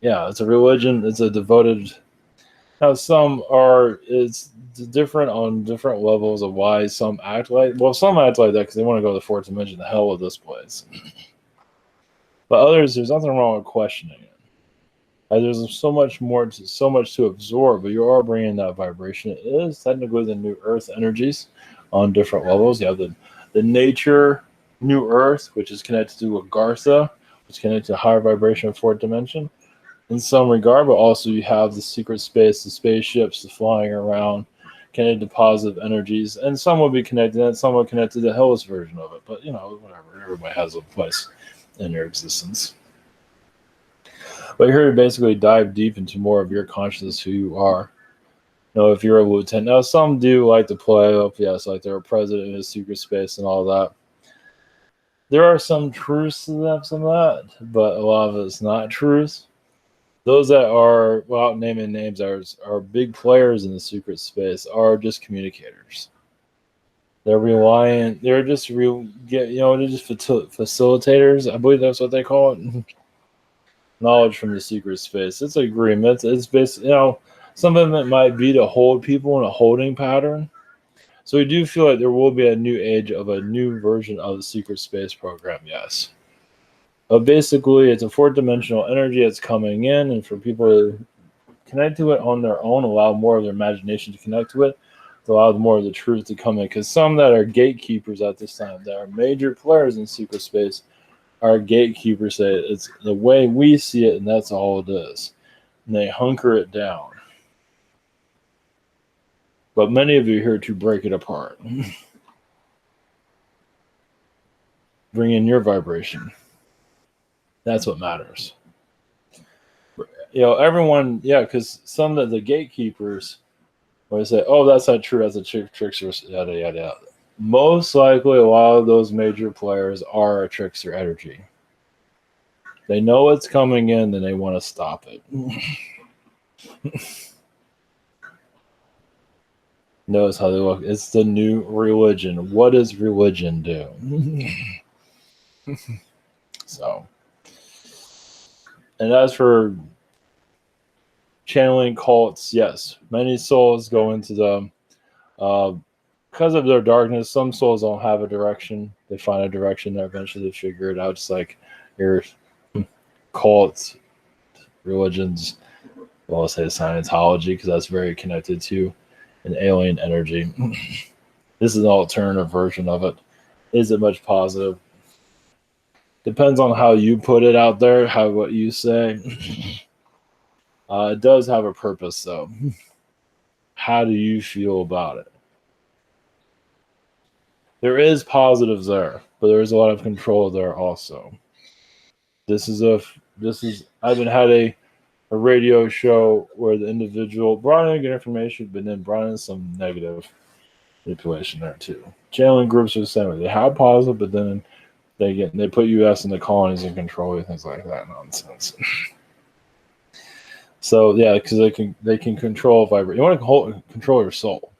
Yeah, it's a religion. It's a devoted. Now, it's different on different levels of why some act like. Well, some act like that because they want to go to the fourth dimension. The hell with this place. But others, there's nothing wrong with questioning it. There's so much to absorb, but you are bringing that vibration. It is technically the new Earth energies on different levels. You have the nature new Earth, which is connected to Agartha, which is connected to higher vibration fourth dimension in some regard, but also you have the secret space, the spaceships, the flying around, connected to positive energies, and some will be connected, and some will connect to the hellish version of it. But whatever, everybody has a place in their existence. But here to basically dive deep into more of your consciousness, who you are. If you're a lieutenant. Now, some do like to play up, yes, like they're a president in a secret space and all that. There are some truths to some of that, but a lot of it's not truth. Those that are, without naming names, are big players in the secret space are just communicators. They're reliant. They're just they're just facilitators. I believe that's what they call it. Knowledge from the secret space. It's agreement. It's basically, some of it might be to hold people in a holding pattern. So we do feel like there will be a new age of a new version of the secret space program, yes. But basically, it's a fourth dimensional energy that's coming in, and for people to connect to it on their own, allow more of their imagination to connect to it, to allow more of the truth to come in. Because some that are gatekeepers at this time, that are major players in secret space, our gatekeepers say it's the way we see it, and that's all it is. And they hunker it down. But many of you are here to break it apart. Bring in your vibration. That's what matters. Everyone, because some of the gatekeepers, when they say, oh, that's not true, that's a trickster, yada, yada, yada. Most likely, a lot of those major players are a trickster energy. They know it's coming in, and they want to stop it. Notice how they look. It's the new religion. What does religion do? So, and as for channeling cults, yes, many souls go into them. Because of their darkness, some souls don't have a direction. They find a direction, and eventually they figure it out. Just like your cults, religions, well, I'll say Scientology, because that's very connected to an alien energy. This is an alternative version of it. Is it much positive? Depends on how you put it out there, what you say. It does have a purpose, though. How do you feel about it? There is positives there, but there is a lot of control there also. I've been had a radio show where the individual brought in good information, but then brought in some negative manipulation there too. Channeling groups are the same way. They have positive, but then They put U.S. in the colonies and control you, things like that nonsense. So yeah, because they can control vibration. You want to control your soul.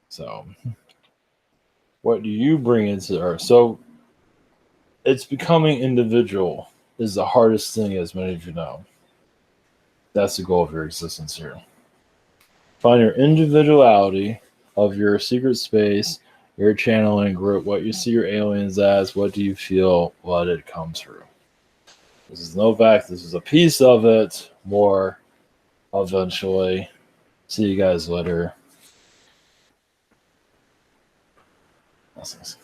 So what do you bring into the earth? So it's becoming individual is the hardest thing, as many of you know. That's the goal of your existence here. Find your individuality of your secret space, your channeling group, what you see your aliens as, what do you feel, let it come through. This is no fact, this is a piece of it, more eventually. See you guys later. Blessings.